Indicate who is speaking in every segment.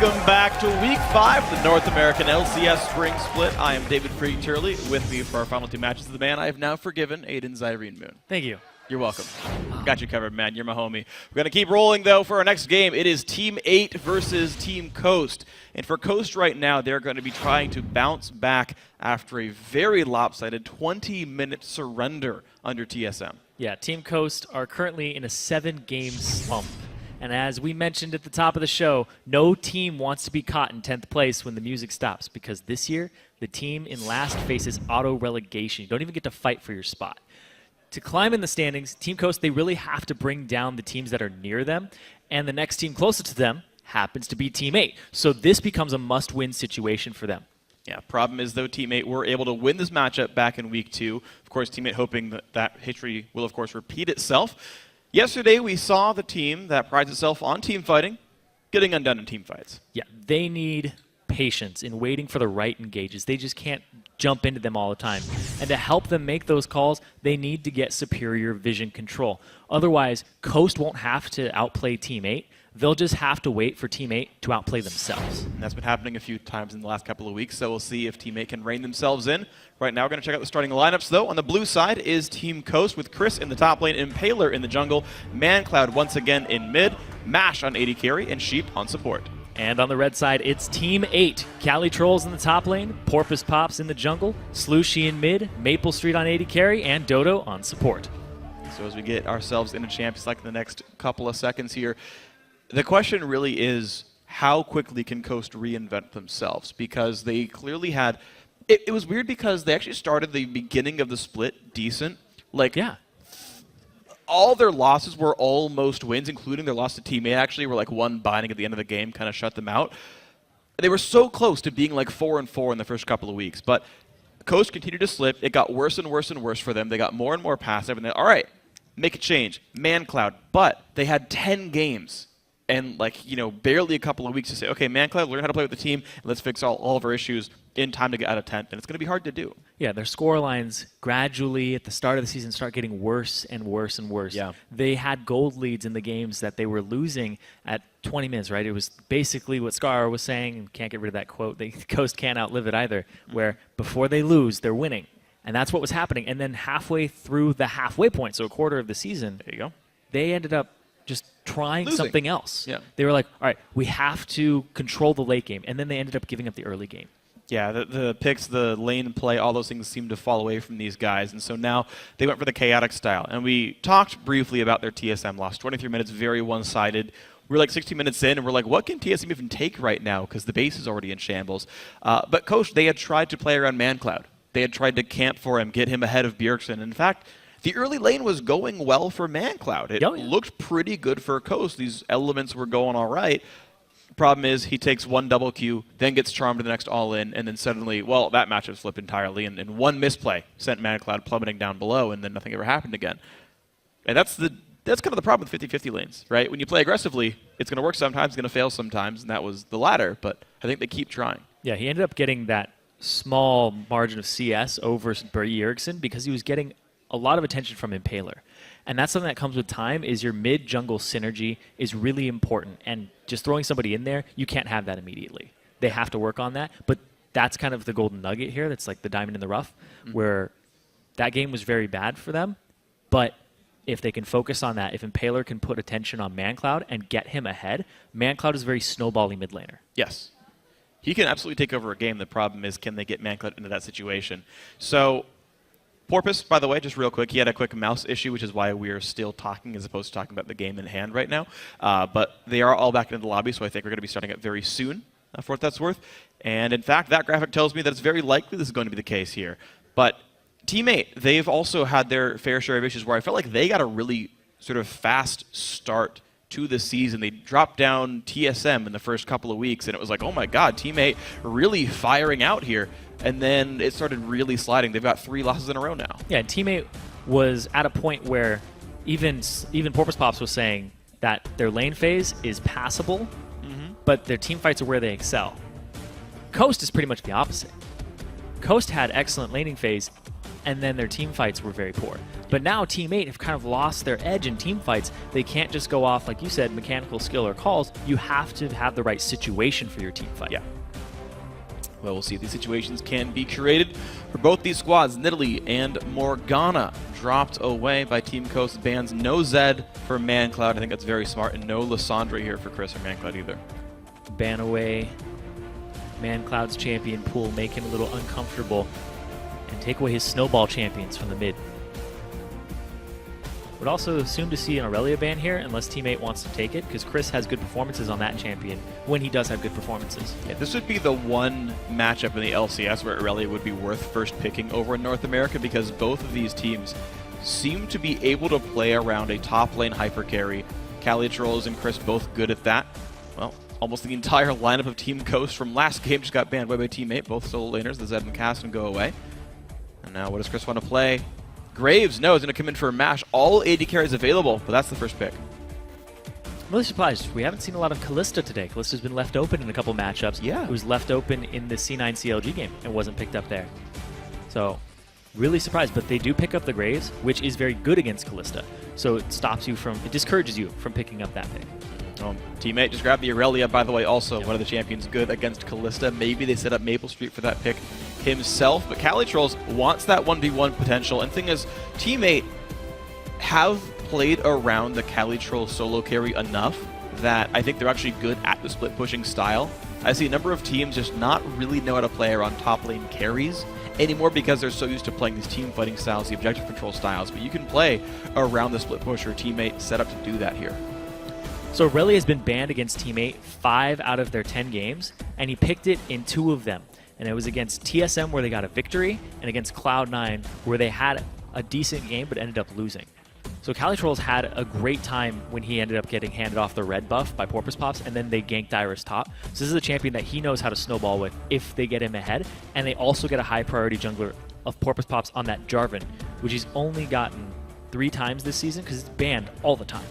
Speaker 1: Welcome back to Week 5 of the North American LCS Spring Split. I am David Freak-Turley. With me for our final two matches of the man, I have now forgiven Aiden Zyrene Moon.
Speaker 2: Thank you.
Speaker 1: You're welcome. Got you covered, man. You're my homie. We're going to keep rolling, though, for our next game. It is Team 8 versus Team Coast. And for Coast right now, they're going to be trying to bounce back after a very lopsided 20-minute surrender under TSM.
Speaker 2: Yeah, Team Coast are currently in a 7-game slump. And as we mentioned at the top of the show, no team wants to be caught in 10th place when the music stops, because this year, the team in last faces auto-relegation. You don't even get to fight for your spot. To climb in the standings, Team Coast, they really have to bring down the teams that are near them, and the next team closest to them happens to be Team 8. So this becomes a must-win situation for them.
Speaker 1: Yeah, problem is, though, Team 8 were able to win this matchup back in Week 2. Of course, Team 8 hoping that that history will, of course, repeat itself. Yesterday, we saw the team that prides itself on team fighting getting undone in team fights.
Speaker 2: Yeah, they need patience in waiting for the right engages. They just can't jump into them all the time. And to help them make those calls, they need to get superior vision control. Otherwise, Coast won't have to outplay Team 8. They'll just have to wait for Team 8 to outplay themselves.
Speaker 1: And that's been happening a few times in the last couple of weeks, so we'll see if Team 8 can rein themselves in. Right now, we're going to check out the starting lineups, though. On the blue side is Team Coast with Chris in the top lane, Impaler in the jungle, ManCloud once again in mid, Mash on AD carry, and Sheep on support.
Speaker 2: And on the red side, it's Team 8. Cali Trolls in the top lane, Porpoise Pops in the jungle, Slooshy in mid, Maple Street on AD carry, and Dodo on support.
Speaker 1: So as we get ourselves into champions like in the next couple of seconds here, the question really is, how quickly can Coast reinvent themselves? Because they clearly had... It was weird because they actually started the beginning of the split decent. Like,
Speaker 2: yeah.
Speaker 1: All their losses were almost wins, including their loss to Team 8, actually, where like one binding at the end of the game kind of shut them out. They were so close to being like 4-4 in the first couple of weeks. But Coast continued to slip. It got worse and worse and worse for them. They got more and more passive. And they, all right, make a change. ManCloud. But they had 10 games. And, like, you know, barely a couple of weeks to say, okay, ManCloud, learn how to play with the team, and let's fix all of our issues in time to get out of 10th. And it's going to be hard to do. Yeah,
Speaker 2: their score lines gradually at the start of the season start getting worse and worse and worse.
Speaker 1: Yeah.
Speaker 2: They had gold leads in the games that they were losing at 20 minutes, right? It was basically what Scar was saying, and can't get rid of that quote, the Coast can't outlive it either, where before they lose, they're winning. And that's what was happening. And then halfway through the halfway point, so a quarter of the season,
Speaker 1: there you go,
Speaker 2: they ended up just trying something else.
Speaker 1: Yeah.
Speaker 2: They were like, all right, we have to control the late game. And then they ended up giving up the early game.
Speaker 1: Yeah, the picks, the lane play, all those things seem to fall away from these guys. And so now they went for the chaotic style. And we talked briefly about their TSM loss. 23 minutes, very one-sided. We're like 60 minutes in, and we're like, what can TSM even take right now? Because the base is already in shambles. But Coach, they had tried to play around ManCloud. They had tried to camp for him, get him ahead of Bjergsen. In fact, the early lane was going well for ManCloud. It looked pretty good for Coast. These elements were going all right. Problem is, he takes one double Q, then gets charmed to the next all-in, and then suddenly, well, that matchup flipped entirely, and one misplay sent ManCloud plummeting down below, and then nothing ever happened again. And that's kind of the problem with 50-50 lanes, right? When you play aggressively, it's going to work sometimes, it's going to fail sometimes, and that was the latter, but I think they keep trying.
Speaker 2: Yeah, he ended up getting that small margin of CS over Bjergsen because he was getting a lot of attention from Impaler. And that's something that comes with time, is your mid-jungle synergy is really important. And just throwing somebody in there, you can't have that immediately. They have to work on that. But that's kind of the golden nugget here. That's like the diamond in the rough, where that game was very bad for them. But if they can focus on that, if Impaler can put attention on ManCloud and get him ahead, ManCloud is a very snowbally mid laner.
Speaker 1: Yes. He can absolutely take over a game. The problem is, can they get ManCloud into that situation? So Porpoise, by the way, just real quick, he had a quick mouse issue, which is why we are still talking as opposed to talking about the game in hand right now. But they are all back into the lobby, so I think we're going to be starting it very soon, for what that's worth. And in fact, that graphic tells me that it's very likely this is going to be the case here. But Team 8, they've also had their fair share of issues where I felt like they got a really sort of fast start to the season. They dropped down TSM in the first couple of weeks, and it was like, oh my god, Team 8 really firing out here. And then it started really sliding. They've got 3 losses in a row now.
Speaker 2: Yeah, Team 8 was at a point where even Porpoise Pops was saying that their lane phase is passable, but their team fights are where they excel. Coast is pretty much the opposite. Coast had excellent laning phase and then their team fights were very poor. But now Team 8 have kind of lost their edge in team fights. They can't just go off, like you said, mechanical skill or calls. You have to have the right situation for your team fight.
Speaker 1: Yeah. Well, we'll see if these situations can be created for both these squads. Nidalee and Morgana dropped away by Team Coast. Bans no Zed for ManCloud. I think that's very smart. And no Lissandra here for Chris or ManCloud either.
Speaker 2: Ban away ManCloud's champion pool, make him a little uncomfortable, and take away his snowball champions from the mid. Would also assume to see an Aurelia ban here, unless Team 8 wants to take it, because Chris has good performances on that champion when he does have good performances.
Speaker 1: Yeah, this would be the one matchup in the LCS where Aurelia would be worth first picking over in North America, because both of these teams seem to be able to play around a top lane hyper carry. Calitrolls and Chris both good at that. Well, almost the entire lineup of Team Coast from last game just got banned by Team 8, both solo laners. The Zed and Cass go away. And now what does Chris want to play? Graves, no, is going to come in for a mash. All AD carries available, but that's the first pick.
Speaker 2: I'm really surprised. We haven't seen a lot of Kalista today. Kalista's been left open in a couple matchups.
Speaker 1: Yeah.
Speaker 2: It was left open in the C9 CLG game and wasn't picked up there. So, really surprised. But they do pick up the Graves, which is very good against Kalista. So it stops you from, it discourages you from picking up that pick.
Speaker 1: Teammate just grabbed the Aurelia, by the way, also one of the champions good against Kalista. Maybe they set up Maple Street for that pick himself, but Calitrolls wants that 1v1 potential. And thing is, Team 8 have played around the Calitroll solo carry enough that I think they're actually good at the split pushing style. I see a number of teams just not really know how to play around top lane carries anymore because they're so used to playing these team fighting styles, the objective control styles, but you can play around the split push. Your teammate set up to do that here.
Speaker 2: So Aurelia has been banned against Team 8 5 out of their 10 games, and he picked it in 2 of them. And it was against TSM where they got a victory, and against Cloud9 where they had a decent game but ended up losing. So Calitrolls had a great time when he ended up getting handed off the red buff by Porpoise Pops, and then they ganked Iris top. So this is a champion that he knows how to snowball with if they get him ahead, and they also get a high priority jungler of Porpoise Pops on that Jarvan, which he's only gotten 3 times this season because it's banned all the time.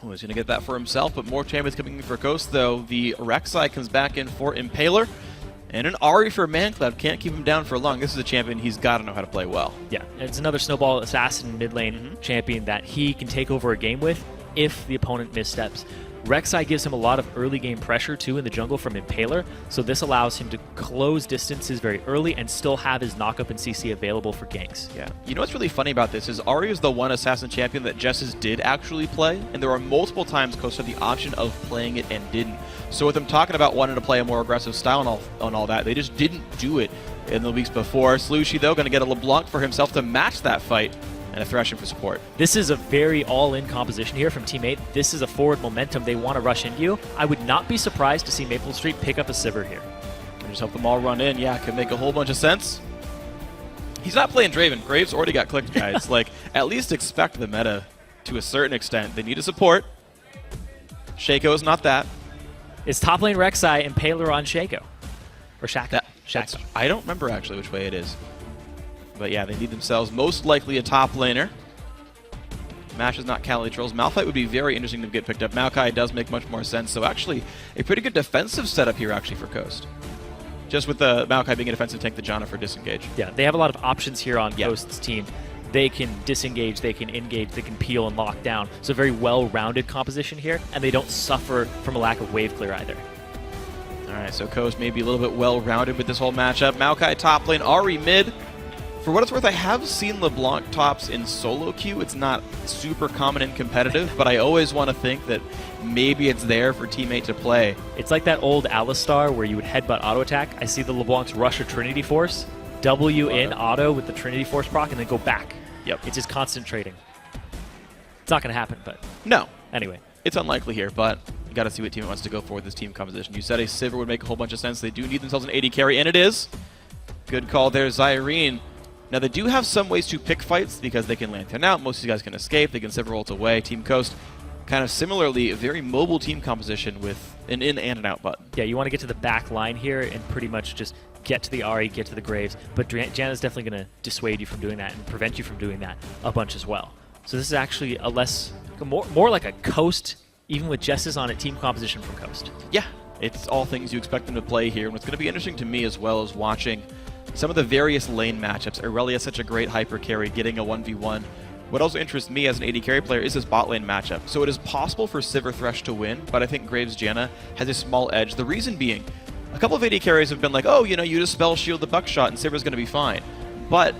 Speaker 1: Oh, he's going to get that for himself, but more champions coming in for Coast, though. The Rek'Sai comes back in for Impaler, and an Ahri for ManCloud. Can't keep him down for long. This is a champion he's got to know how to play well.
Speaker 2: Yeah, it's another snowball assassin mid lane champion that he can take over a game with if the opponent missteps. Rek'Sai gives him a lot of early game pressure too in the jungle from Impaler, so this allows him to close distances very early and still have his knock-up and CC available for ganks.
Speaker 1: Yeah. You know what's really funny about this is Ahri is the one assassin champion that Jesses did actually play, and there are multiple times Coast had the option of playing it and didn't. So with them talking about wanting to play a more aggressive style and all that, they just didn't do it in the weeks before. Slushy, though, going to get a LeBlanc for himself to match that fight, and a Threshing for support.
Speaker 2: This is a very all-in composition here from Team 8. This is a forward momentum. They want to rush into you. I would not be surprised to see Maple Street pick up a Sivir here.
Speaker 1: Just help them all run in. Yeah, could make a whole bunch of sense. He's not playing Draven. Graves already got clicked, guys. Like, at least expect the meta to a certain extent. They need a support. Shaco's not that.
Speaker 2: It's top lane Rek'Sai and Paler on Shaco. Or Shaka. Shaka.
Speaker 1: I don't remember actually which way it is. But yeah, they need themselves most likely a top laner. Mash is not Calitrolls. Malphite would be very interesting to get picked up. Maokai does make much more sense. So actually, a pretty good defensive setup here actually for Coast. Just with the Maokai being a defensive tank, the Janna for disengage.
Speaker 2: Yeah, they have a lot of options here on Coast's team. They can disengage, they can engage, they can peel and lock down. So a very well-rounded composition here, and they don't suffer from a lack of wave clear either.
Speaker 1: All right, so Coast may be a little bit well-rounded with this whole matchup. Maokai top lane, Ahri mid. For what it's worth, I have seen LeBlanc tops in solo queue. It's not super common and competitive, but I always want to think that maybe it's there for teammate to play.
Speaker 2: It's like that old Alistar where you would headbutt auto attack. I see the LeBlancs rush a Trinity Force, W in auto with the Trinity Force proc, and then go back.
Speaker 1: Yep.
Speaker 2: It's just concentrating. It's not going to happen, but
Speaker 1: no.
Speaker 2: Anyway.
Speaker 1: It's unlikely here, but you got to see what team wants to go for with this team composition. You said a Sivir would make a whole bunch of sense. They do need themselves an AD carry, and it is. Good call there, Zyrene. Now, they do have some ways to pick fights because they can lantern out. Most of these guys can escape. They can Sivir ult away. Team Coast, kind of similarly, a very mobile team composition with an in and an out button.
Speaker 2: Yeah, you want to get to the back line here and pretty much just get to the Ahri, get to the Graves. But Janna's definitely going to dissuade you from doing that and prevent you from doing that a bunch as well. So this is actually a more like a Coast, even with Jesses on it, team composition from Coast.
Speaker 1: Yeah, it's all things you expect them to play here. And what's going to be interesting to me as well is watching some of the various lane matchups. Irelia is such a great hyper carry, getting a 1v1. What also interests me as an AD carry player is this bot lane matchup. So it is possible for Sivir Thresh to win, but I think Graves Janna has a small edge. The reason being, a couple of AD carries have been like, oh, you know, you just spell shield the buckshot and Sivir's going to be fine. But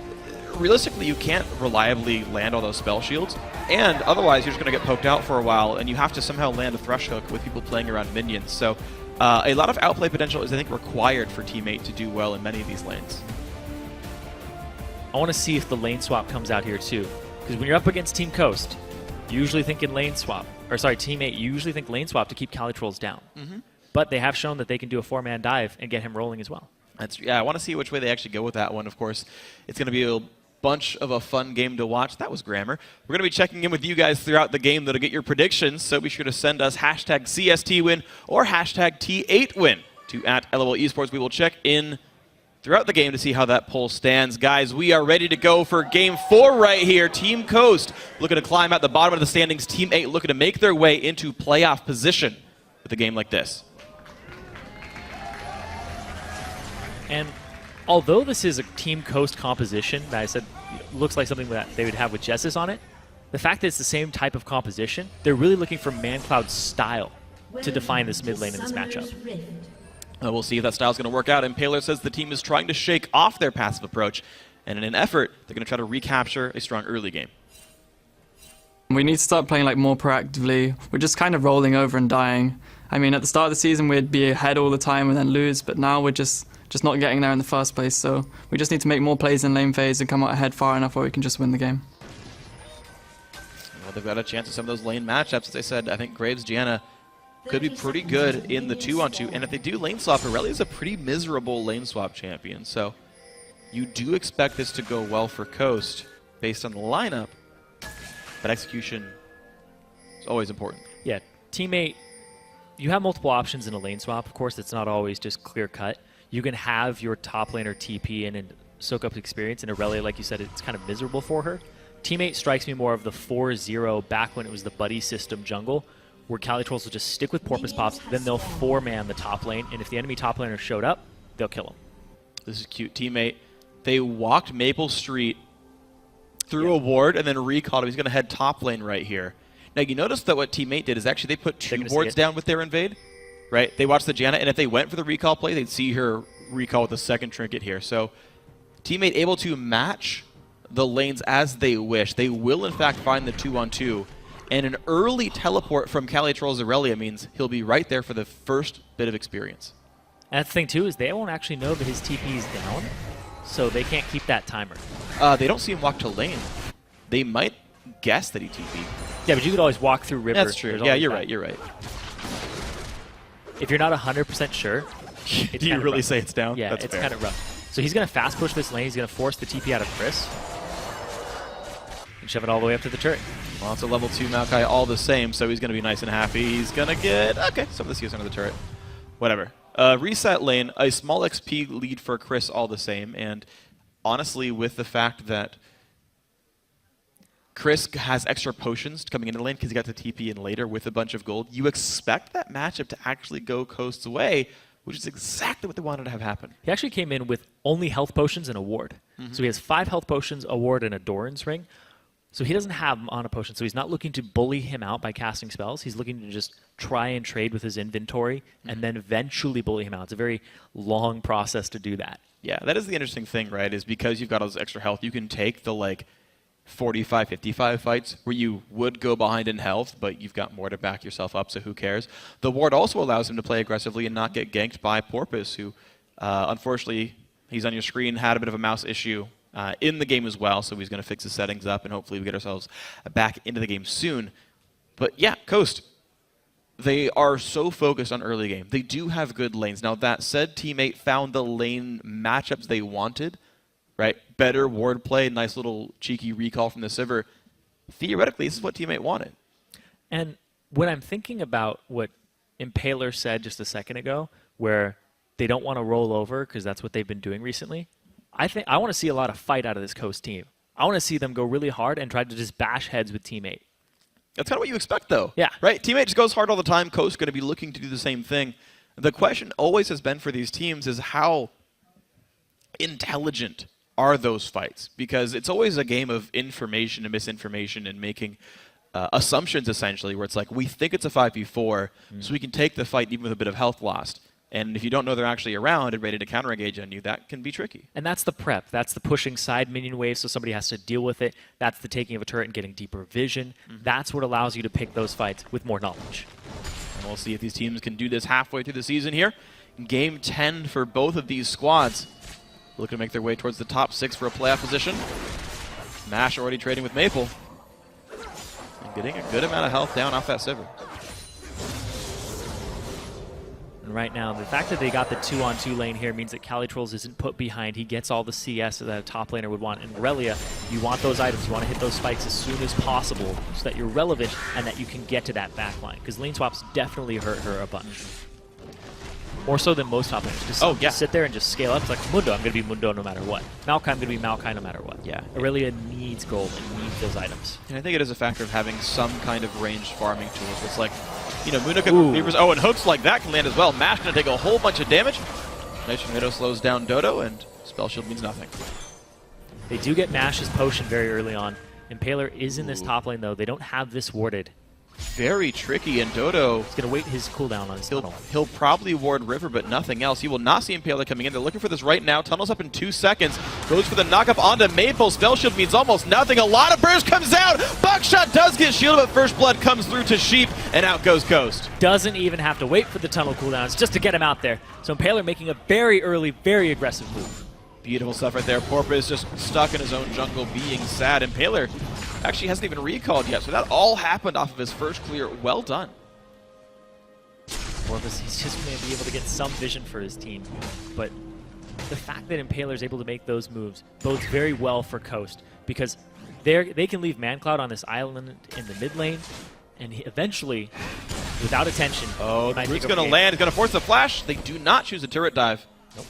Speaker 1: realistically, you can't reliably land all those spell shields, and otherwise you're just going to get poked out for a while, and you have to somehow land a Thresh hook with people playing around minions. So a lot of outplay potential is, I think, required for Teammate to do well in many of these lanes.
Speaker 2: I want to see if the lane swap comes out here too. Because when you're up against Team Coast, you usually think in lane swap. Or sorry, Teammate, you usually think lane swap to keep Calitrolls down. But they have shown that they can do a 4-man dive and get him rolling as well.
Speaker 1: Yeah, I want to see which way they actually go with that one. Of course, it's going to be a bunch of a fun game to watch. That was grammar. We're going to be checking in with you guys throughout the game that'll get your predictions, so be sure to send us hashtag CST win or hashtag T8 win to @LOL Esports. We will check in throughout the game to see how that poll stands. Guys, we are ready to go for Game 4 right here. Team Coast looking to climb out the bottom of the standings. Team 8 looking to make their way into playoff position with a game like this.
Speaker 2: And although this is a Team Coast composition that I said looks like something that they would have with Jessis on it, the fact that it's the same type of composition, they're really looking for ManCloud's style to define this mid lane in this matchup.
Speaker 1: We'll see if that style's going to work out. Impaler says the team is trying to shake off their passive approach, and in an effort, they're going to try to recapture a strong early game.
Speaker 3: We need to start playing like more proactively. We're just kind of rolling over and dying. I mean, at the start of the season, we'd be ahead all the time and then lose, but now we're just not getting there in the first place. So we just need to make more plays in lane phase and come out ahead far enough where we can just win the game.
Speaker 1: Well, they've got a chance at some of those lane matchups. As I said, I think Graves Janna could be pretty good in the 2-on-2. And if they do lane swap, Irelia is a pretty miserable lane swap champion. So you do expect this to go well for Coast based on the lineup, but execution is always important.
Speaker 2: Yeah, Teammate, you have multiple options in a lane swap. Of course, it's not always just clear cut. You can have your top laner TP in and soak up experience. And Irelia, like you said, it's kind of miserable for her. Teammate strikes me more of the 4-0 back when it was the buddy system jungle, where Calitrolls will just stick with Porpoise Pops, then they'll 4-man the top lane, and if the enemy top laner showed up, they'll kill him.
Speaker 1: This is cute. Teammate, they walked Maple Street through a ward and then recalled him. He's going to head top lane right here. Now, you notice that what Teammate did is actually they put 2 wards down with their invade, right? They watched the Janna, and if they went for the recall play, they'd see her recall with a second trinket here. So Teammate able to match the lanes as they wish. They will, in fact, find the 2-on-2. And an early teleport from Calitrolls Irelia means he'll be right there for the first bit of experience.
Speaker 2: And the thing, too, is they won't actually know that his TP is down, so they can't keep that timer.
Speaker 1: They don't see him walk to lane. They might guess that he TP'd.
Speaker 2: Yeah, but you could always walk through river.
Speaker 1: That's true. Yeah, you're right. You're right.
Speaker 2: If you're not 100% sure,
Speaker 1: do you really say it's down?
Speaker 2: Yeah,
Speaker 1: That's
Speaker 2: it's
Speaker 1: fair.
Speaker 2: kind of rough. So he's going to fast push this lane. He's going to force the TP out of Chris and shove it all the way up to the turret.
Speaker 1: Well, it's a level 2 Maokai all the same, so he's going to be nice and happy. He's going to get, okay, some of this goes under the turret. Whatever. Reset lane, a small XP lead for Chris all the same, and honestly, with the fact that Chris has extra potions coming into the lane because he got the TP in later with a bunch of gold, you expect that matchup to actually go Coast's way, which is exactly what they wanted to have happen.
Speaker 2: He actually came in with only health potions and a ward. So he has 5 health potions, a ward, and a Doran's ring. So he doesn't have mana potion, so he's not looking to bully him out by casting spells. He's looking to just try and trade with his inventory and then eventually bully him out. It's a very long process to do that.
Speaker 1: Yeah, that is the interesting thing, right, is because you've got all this extra health, you can take the, 45, 55 fights where you would go behind in health, but you've got more to back yourself up, so who cares? The ward also allows him to play aggressively and not get ganked by Porpoise, who, unfortunately, he's on your screen, had a bit of a mouse issue in the game as well, so he's going to fix his settings up, and hopefully we get ourselves back into the game soon. But yeah, Coast, they are so focused on early game. They do have good lanes. Now, that said, Teammate found the lane matchups they wanted, right? Better ward play, nice little cheeky recall from the Sivir. Theoretically, this is what Teammate wanted.
Speaker 2: And when I'm thinking about what Impaler said just a second ago, where they don't want to roll over because that's what they've been doing recently, I want to see a lot of fight out of this Coast team. I want to see them go really hard and try to just bash heads with Teammate.
Speaker 1: That's kind of what you expect, though.
Speaker 2: Yeah.
Speaker 1: Right? Teammate just goes hard all the time. Coast's going to be looking to do the same thing. The question always has been for these teams is how intelligent are those fights? Because it's always a game of information and misinformation and making assumptions, essentially, where it's like, we think it's a 5v4, so we can take the fight even with a bit of health lost. And if you don't know they're actually around and ready to counter-engage on you, that can be tricky.
Speaker 2: And that's the prep. That's the pushing side minion wave so somebody has to deal with it. That's the taking of a turret and getting deeper vision. That's what allows you to pick those fights with more knowledge.
Speaker 1: And we'll see if these teams can do this halfway through the season here. Game 10 for both of these squads. Looking to make their way towards the top 6 for a playoff position. MASH already trading with Maple. And getting a good amount of health down off that Sivir.
Speaker 2: And right now, the fact that they got the 2-on-2 lane here means that Calitrolls isn't put behind. He gets all the CS that a top laner would want. And Aurelia, you want those items. You want to hit those spikes as soon as possible so that you're relevant and that you can get to that backline. Because lane swaps definitely hurt her a bunch. More so than most top laners. Just sit there and just scale up. It's like Mundo, I'm going to be Mundo no matter what. Maokai, I'm going to be Maokai no matter what.
Speaker 1: Yeah.
Speaker 2: Aurelia needs gold and needs those items.
Speaker 1: And I think it is a factor of having some kind of ranged farming tools. It's like, you know, Mundo can levers. Oh, and hooks like that can land as well. MASH going to take a whole bunch of damage. Nice Tornado slows down Dodo, and Spell Shield means nothing.
Speaker 2: They do get Mash's potion very early on. Impaler is in this top lane, though. They don't have this warded.
Speaker 1: Very tricky, and Dodo...
Speaker 2: He's going to wait his cooldown on his tunnel.
Speaker 1: He'll probably ward River, but nothing else. He will not see Impaler coming in. They're looking for this right now. Tunnels up in 2 seconds. Goes for the knockup onto Maple. Spell Shield means almost nothing. A lot of burst comes out. Buckshot does get shielded, but First Blood comes through to Sheep, and out goes Ghost.
Speaker 2: Doesn't even have to wait for the tunnel cooldowns just to get him out there. So Impaler making a very early, very aggressive move.
Speaker 1: Beautiful stuff right there. Porpoise just stuck in his own jungle, being sad. Impaler actually hasn't even recalled yet, so that all happened off of his first clear. Well done.
Speaker 2: Porpoise, he's just going to be able to get some vision for his team. But the fact that Impaler is able to make those moves bodes very well for Coast, because they can leave ManCloud on this island in the mid lane, and eventually, without attention...
Speaker 1: Oh, the root's going to land. He's going to force the flash. They do not choose a turret dive.
Speaker 2: Nope.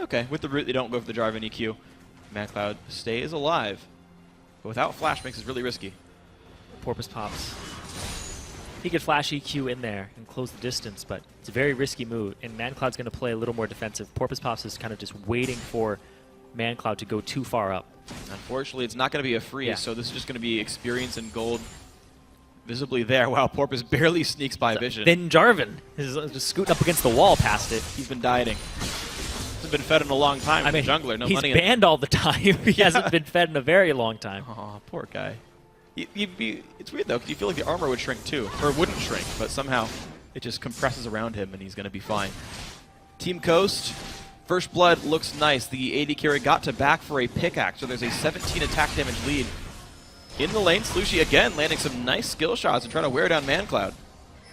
Speaker 1: Okay, with the root, they don't go for the drive and EQ. ManCloud stays alive. But without flash makes it really risky.
Speaker 2: Porpoise pops. He could flash EQ in there and close the distance, but it's a very risky move, and ManCloud's going to play a little more defensive. Porpoise pops is kind of just waiting for ManCloud to go too far up.
Speaker 1: Unfortunately, it's not going to be a freeze, so this is just going to be experience and gold visibly there. Wow, Porpoise barely sneaks by vision.
Speaker 2: Then Jarvan is just scooting up against the wall past it.
Speaker 1: He's been dieting. Hasn't been fed in a long time. I mean, jungler, no
Speaker 2: he's
Speaker 1: money.
Speaker 2: He's banned all the time. He hasn't been fed in a very long time.
Speaker 1: Oh, poor guy. It's weird, though, because you feel like the armor would shrink, too. Or wouldn't shrink, but somehow it just compresses around him, and he's going to be fine. Team Coast, First Blood looks nice. The AD carry got to back for a pickaxe, so there's a 17 attack damage lead. In the lane, Slushie again landing some nice skill shots and trying to wear down ManCloud. And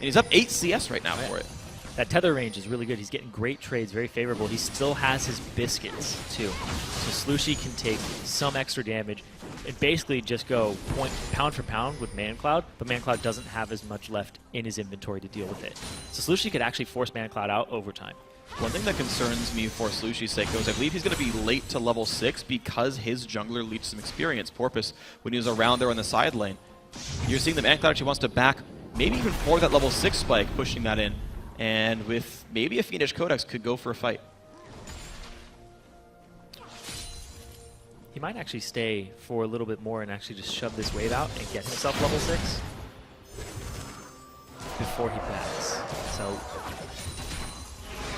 Speaker 1: he's up 8 CS right now for it.
Speaker 2: That tether range is really good. He's getting great trades, very favorable. He still has his biscuits, too. So Slushie can take some extra damage and basically just go pound for pound with ManCloud, but ManCloud doesn't have as much left in his inventory to deal with it. So Slushie could actually force ManCloud out over time.
Speaker 1: One thing that concerns me for Slushie's sake, though, is I believe he's going to be late to level 6 because his jungler leached some experience. Porpoise, when he was around there on the side lane, you're seeing that ManCloud actually wants to back maybe even for that level 6 spike, pushing that in. And with maybe a Fiendish Codex could go for a fight.
Speaker 2: He might actually stay for a little bit more and actually just shove this wave out and get himself level 6 before he backs. So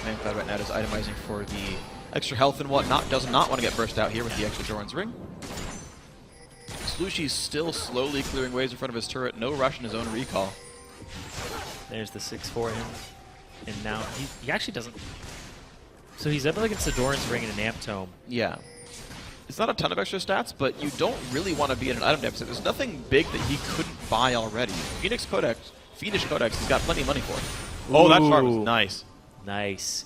Speaker 1: ManCloud right now is itemizing for the extra health and whatnot. Does not want to get burst out here with the extra Joran's Ring. Slushie's still slowly clearing waves in front of his turret. No rush in his own recall.
Speaker 2: There's the 6 for him. And now he actually doesn't... So he's up against the Doran's Ring and an Amp Tome.
Speaker 1: Yeah. It's not a ton of extra stats, but you don't really want to be in an item deficit. There's nothing big that he couldn't buy already. Fiendish Codex, he's got plenty of money for it. Oh, that charm was nice.
Speaker 2: Nice.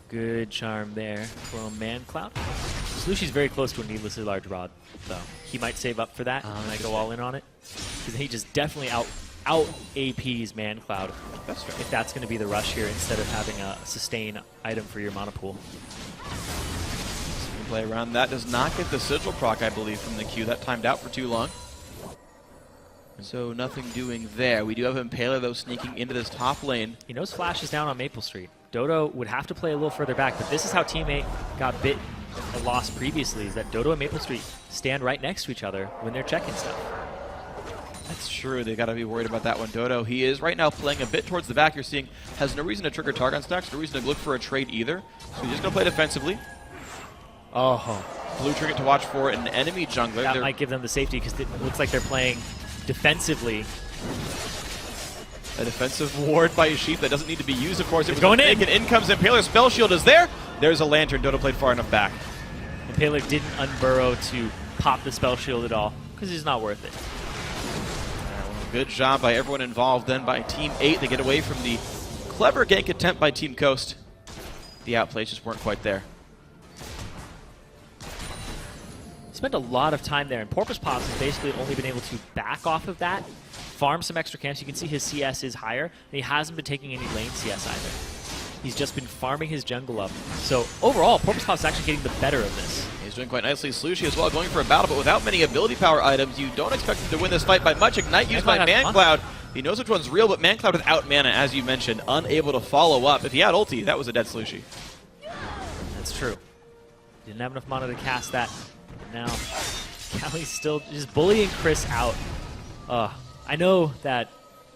Speaker 2: Good charm there from ManCloud. Slushie's very close to a needlessly large rod, though. He might save up for that and go all in on it. Because he just definitely out APs ManCloud.
Speaker 1: That's fair.
Speaker 2: If that's going to be the rush here instead of having a sustain item for your mana pool.
Speaker 1: Play around that. Does not get the Sigil proc, I believe, from the Q. That timed out for too long. So nothing doing there. We do have Impaler, though, sneaking into this top lane.
Speaker 2: He knows Flash is down on Maple Street. Dodo would have to play a little further back, but this is how Teammate got bit and lost previously, is that Dodo and Maple Street stand right next to each other when they're checking stuff.
Speaker 1: That's true. They got to be worried about that one. Dodo, he is right now playing a bit towards the back. You're seeing has no reason to trigger target on stacks, no reason to look for a trade either. So he's just going to play defensively.
Speaker 2: Oh,
Speaker 1: Blue trinket to watch for an enemy jungler.
Speaker 2: that might give them the safety because it looks like they're playing defensively.
Speaker 1: A defensive ward by Sheep that doesn't need to be used, of course. It was
Speaker 2: going
Speaker 1: in. And in comes Impaler. Spell shield is there. There's a lantern. Dodo played far enough back.
Speaker 2: Impaler didn't unburrow to pop the spell shield at all because it's not worth it.
Speaker 1: Good job by everyone involved then by Team 8. They get away from the clever gank attempt by Team Coast. The outplays just weren't quite there.
Speaker 2: Spent a lot of time there, and Porpoise Pops has basically only been able to back off of that, farm some extra camps. You can see his CS is higher, and he hasn't been taking any lane CS either. He's just been farming his jungle up. So overall, Porpoise Pops is actually getting the better of this.
Speaker 1: He's doing quite nicely. Slushie as well, going for a battle, but without many ability power items, you don't expect him to win this fight by much. Ignite used by ManCloud. He knows which one's real, but ManCloud without mana, as you mentioned, unable to follow up. If he had ulti, that was a dead Slushie.
Speaker 2: That's true. Didn't have enough mana to cast that. Now, Callie's still just bullying Chris out. I know that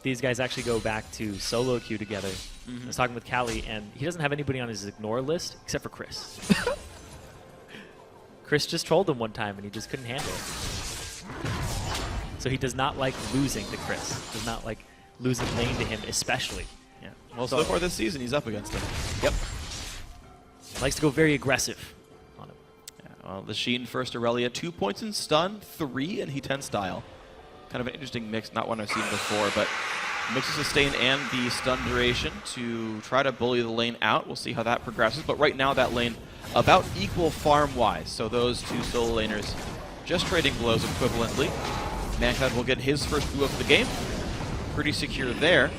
Speaker 2: these guys actually go back to solo queue together. I was talking with Callie, and he doesn't have anybody on his ignore list except for Chris. Chris just trolled him one time, and he just couldn't handle it. So he does not like losing to Chris. Does not like losing lane to him, especially.
Speaker 1: Yeah. Well, so far this season, he's up against him. Yep.
Speaker 2: Likes to go very aggressive on him.
Speaker 1: Yeah, well, the Sheen first Aurelia, 2 points in stun, 3 in He-10 style. Kind of an interesting mix, not one I've seen before, but mixes sustain and the stun duration to try to bully the lane out. We'll see how that progresses, but right now that lane about equal farm-wise. So those two solo laners just trading blows equivalently. ManCloud will get his first blue of the game. Pretty secure there.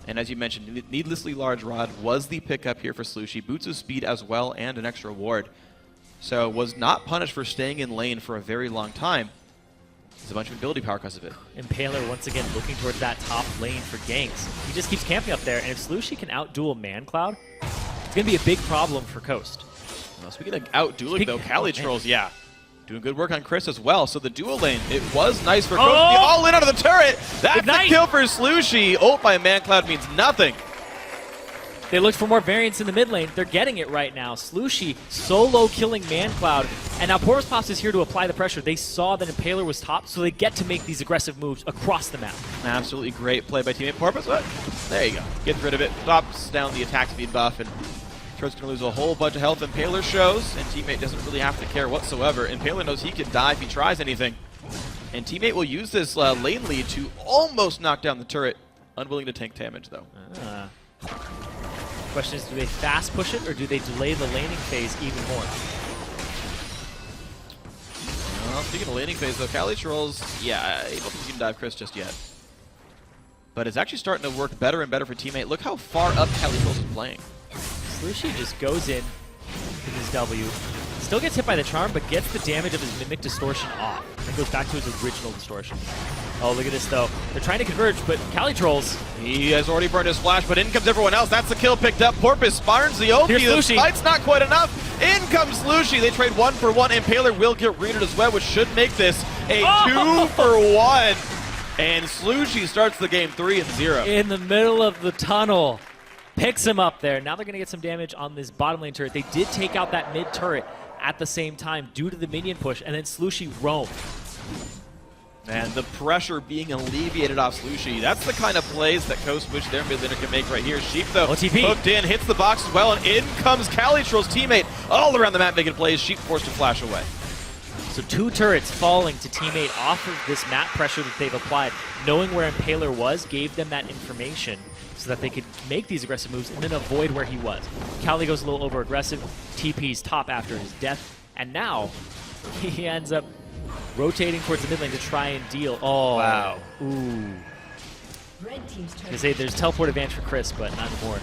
Speaker 1: And as you mentioned, Needlessly Large Rod was the pickup here for Slushie. Boots of speed as well and an extra ward. So was not punished for staying in lane for a very long time. There's a bunch of ability power because of it.
Speaker 2: Impaler once again looking towards that top lane for ganks. He just keeps camping up there, and if Slushie can outduel ManCloud, it's going to be a big problem for Coast.
Speaker 1: Well, speaking of out-dueling though, Cali Trolls, yeah. Doing good work on Chris as well. So the dual lane, it was nice for Coast to be all in out of the turret. That's
Speaker 2: Ignite.
Speaker 1: the kill for Slushie. Ult by ManCloud means nothing.
Speaker 2: They looked for more variance in the mid lane. They're getting it right now. Slushie solo killing ManCloud. And now Porpoise Pops is here to apply the pressure. They saw that Impaler was top, so they get to make these aggressive moves across the map.
Speaker 1: Absolutely great play by teammate Porpoise. What? There you go. Gets rid of it. Drops down the attack speed buff, and Turret's going to lose a whole bunch of health. Impaler shows, and teammate doesn't really have to care whatsoever. Impaler knows he can die if he tries anything. And teammate will use this lane lead to almost knock down the turret. Unwilling to tank damage, though.
Speaker 2: Question is, do they fast push it, or do they delay the laning phase even more?
Speaker 1: Well, speaking of laning phase, though, Cali Trolls, yeah, I don't think he can dive Chris just yet. But it's actually starting to work better and better for teammate. Look how far up Cali Trolls is playing.
Speaker 2: Slushie just goes in with his W. Still gets hit by the charm, but gets the damage of his Mimic Distortion off. And goes back to his original distortion. Oh, look at this, though. They're trying to converge, but Cali Trolls.
Speaker 1: He has already burned his flash, but in comes everyone else. That's the kill picked up. Porpoise spawns the ulti. The fight's not quite enough. In comes Slushie. They trade 1 for 1. Impaler will get rooted as well, which should make this a 2 for 1. And Slushie starts the game 3-0.
Speaker 2: In the middle of the tunnel. Picks him up there. Now they're going to get some damage on this bottom lane turret. They did take out that mid turret at the same time due to the minion push, and then Slushie roamed.
Speaker 1: And the pressure being alleviated off Slushie. That's the kind of plays that Coast wish their mid laner can make right here. Sheep, though,
Speaker 2: OTP.
Speaker 1: hooked in, hits the box as well, and in comes Cali Troll's teammate all around the map making plays. Sheep forced to flash away.
Speaker 2: So 2 turrets falling to teammate off of this map pressure that they've applied. Knowing where Impaler was gave them that information so that they could make these aggressive moves and then avoid where he was. Cali goes a little over aggressive, TP's top after his death, and now he ends up rotating towards the mid lane to try and deal. Oh,
Speaker 1: wow.
Speaker 2: Ooh. They say there's teleport advantage for Chris, but not anymore.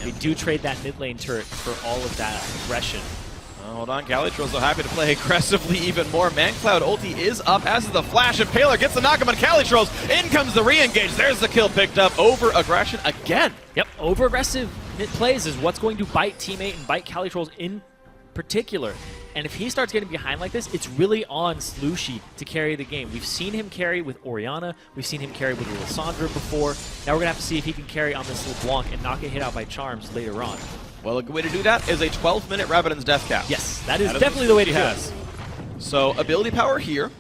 Speaker 2: They do trade that mid lane turret for all of that aggression.
Speaker 1: Hold on, Calitro's so happy to play aggressively even more. ManCloud ulti is up, as is the flash. Impaler gets the knock on Calitro's. In comes the re-engage. There's the kill picked up. Over aggression again.
Speaker 2: Yep, over aggressive plays is what's going to bite Teammate and bite Calitrolls in particular. And if he starts getting behind like this, it's really on Slushie to carry the game. We've seen him carry with Orianna. We've seen him carry with Lissandra before. Now we're going to have to see if he can carry on this LeBlanc and not get hit out by Charms later on.
Speaker 1: Well, a good way to do that is a 12-minute Rabadon's Death Cap.
Speaker 2: Yes, that is definitely the way to do it.
Speaker 1: So, ability power here.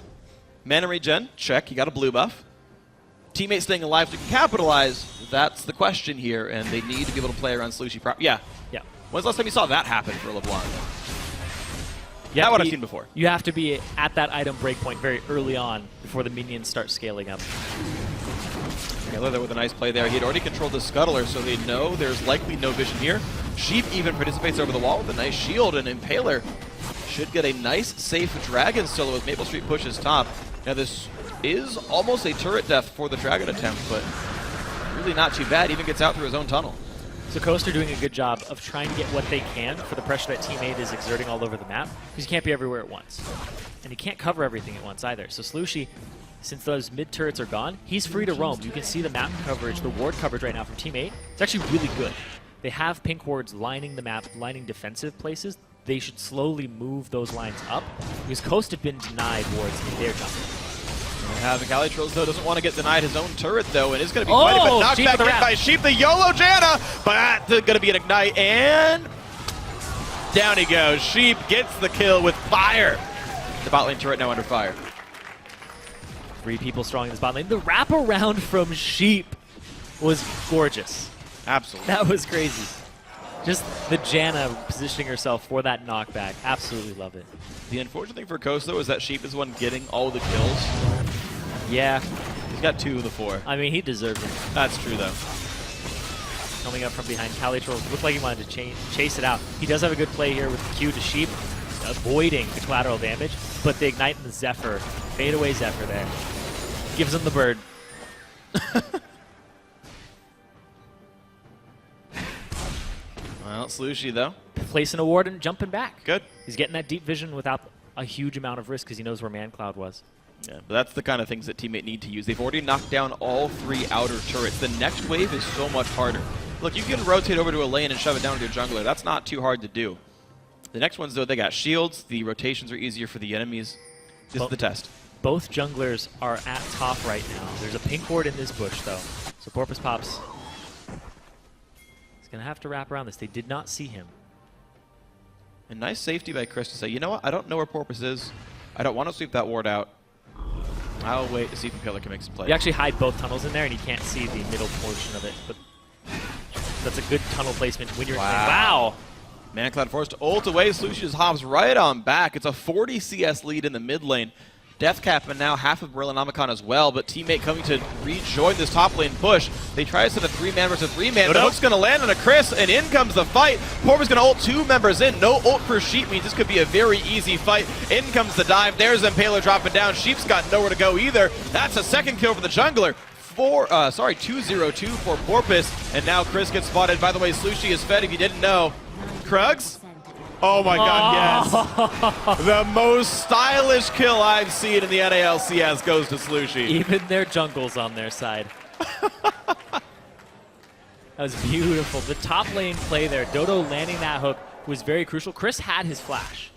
Speaker 1: Mana regen, check. He got a blue buff. Teammate staying alive to capitalize. That's the question here, and they need to be able to play around Slushie. Yeah. When's the last time you saw that happen for LeBlanc? That what I've seen before.
Speaker 2: You have to be at that item breakpoint very early on before the minions start scaling up.
Speaker 1: Leather with a nice play there. He had already controlled the Scuttler, so they know there's likely no vision here. Sheep even participates over the wall with a nice shield, and Impaler should get a nice, safe Dragon solo as Maple Street pushes top. Now this is almost a turret death for the Dragon attempt, but really not too bad. Even gets out through his own tunnel.
Speaker 2: So Coast are doing a good job of trying to get what they can for the pressure that Teammate is exerting all over the map, because you can't be everywhere at once. And you can't cover everything at once either. So Slushie, since those mid turrets are gone, he's free to roam. You can see the map coverage, the ward coverage right now from Teammate. It's actually really good. They have pink wards lining the map, lining defensive places. They should slowly move those lines up, because Coast have been denied wards in their jungle.
Speaker 1: Having Calitrolls, though, doesn't want to get denied his own turret, though, and it's going to be quite a bit knocked back in by Sheep. The YOLO Janna, but that's going to be an ignite, and down he goes. Sheep gets the kill with fire. The bot lane turret now under fire.
Speaker 2: 3 people strong in this bot lane. The wraparound from Sheep was gorgeous.
Speaker 1: Absolutely.
Speaker 2: That was crazy. Just the Janna positioning herself for that knockback. Absolutely love it.
Speaker 1: The unfortunate thing for Coast, though, is that Sheep is the one getting all the kills.
Speaker 2: Yeah.
Speaker 1: He's got 2 of the 4.
Speaker 2: I mean, he deserves it.
Speaker 1: That's true, though.
Speaker 2: Coming up from behind, Calitrolls looked like he wanted to chase it out. He does have a good play here with the Q to Sheep, avoiding the collateral damage, but the Ignite and the Zephyr, fade away Zephyr there, gives him the bird.
Speaker 1: Well, Slushie, though.
Speaker 2: Placing a ward and jumping back.
Speaker 1: Good.
Speaker 2: He's getting that deep vision without a huge amount of risk because he knows where ManCloud was.
Speaker 1: Yeah, but that's the kind of things that Teammate need to use. They've already knocked down all 3 outer turrets. The next wave is so much harder. Look, you can rotate over to a lane and shove it down to your jungler. That's not too hard to do. The next ones, though, they got shields. The rotations are easier for the enemies. This is the test.
Speaker 2: Both junglers are at top right now. There's a pink ward in this bush, though. So Porpoise Pops is going to have to wrap around this. They did not see him.
Speaker 1: And nice safety by Chris to say, you know what? I don't know where Porpoise is. I don't want to sweep that ward out. I'll wait to see if Impaler can make some plays.
Speaker 2: You actually hide both tunnels in there, and you can't see the middle portion of it. But that's a good tunnel placement when you're wow.
Speaker 1: ManCloud forced to ult away. Slushie just hops right on back. It's a 40 CS lead in the mid lane. Deathcap and now half of Berlinomicon as well, but Teammate coming to rejoin this top lane push. They try to set a 3-man versus 3-man. The hook's going to land on a Chris, and in comes the fight. Porpoise going to ult 2 members in. No ult for Sheep means this could be a very easy fight. In comes the dive. There's Impaler dropping down. Sheep's got nowhere to go either. That's a second kill for the jungler. 2-0-2 for Porpoise, and now Chris gets spotted. By the way, Slushie is fed if you didn't know. Krugs? Oh my god, yes. The most stylish kill I've seen in the NALCS goes to Slushie.
Speaker 2: Even their jungle's on their side. That was beautiful. The top lane play there, Dodo landing that hook was very crucial. Chris had his flash,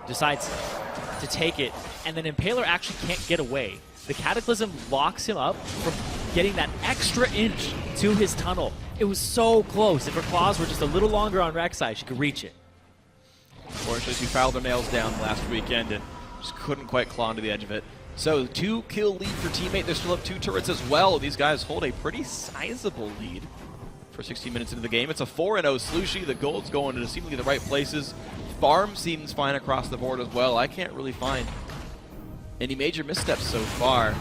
Speaker 2: decides to take it, and then Impaler actually can't get away. The Cataclysm locks him up from getting that extra inch to his tunnel. It was so close. If her claws were just a little longer on Rek'Sai, she could reach it.
Speaker 1: Unfortunately, she filed her nails down last weekend and just couldn't quite claw into the edge of it. So 2-kill lead for Teammate. They're still up 2 turrets as well. These guys hold a pretty sizable lead for 16 minutes into the game. It's a 4-0 Slushie. The gold's going to seemingly the right places. Farm seems fine across the board as well. I can't really find any major missteps so far.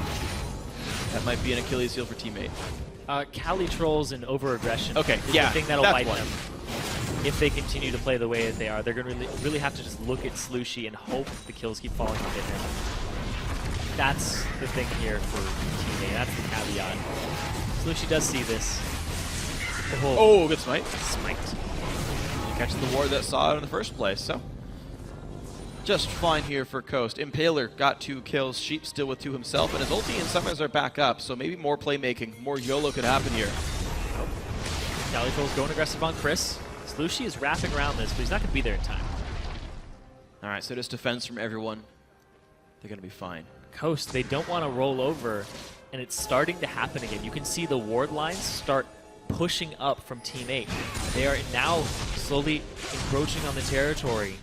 Speaker 1: That might be an Achilles heel for Teammate.
Speaker 2: Calitrolls and over-aggression
Speaker 1: is
Speaker 2: the thing that'll bite
Speaker 1: one.
Speaker 2: them. If they continue to play the way that they are, they're going to really have to just look at Slushie and hope the kills keep falling on him. That's the thing here for Teammate. That's the caveat. Slushie does see this.
Speaker 1: Oh, good smite.
Speaker 2: Smite.
Speaker 1: Catching the ward that saw it in the first place, so just fine here for Coast. Impaler got 2 kills, Sheep still with 2 himself, and his ulti and summons are back up, so maybe more playmaking, more YOLO could happen here.
Speaker 2: Calitroll's going aggressive on Chris. Slushie is wrapping around this, but he's not going to be there in time.
Speaker 1: All right, so just defense from everyone. They're going to be fine.
Speaker 2: Coast, they don't want to roll over, and it's starting to happen again. You can see the ward lines start pushing up from Team 8. They are now slowly encroaching on the territory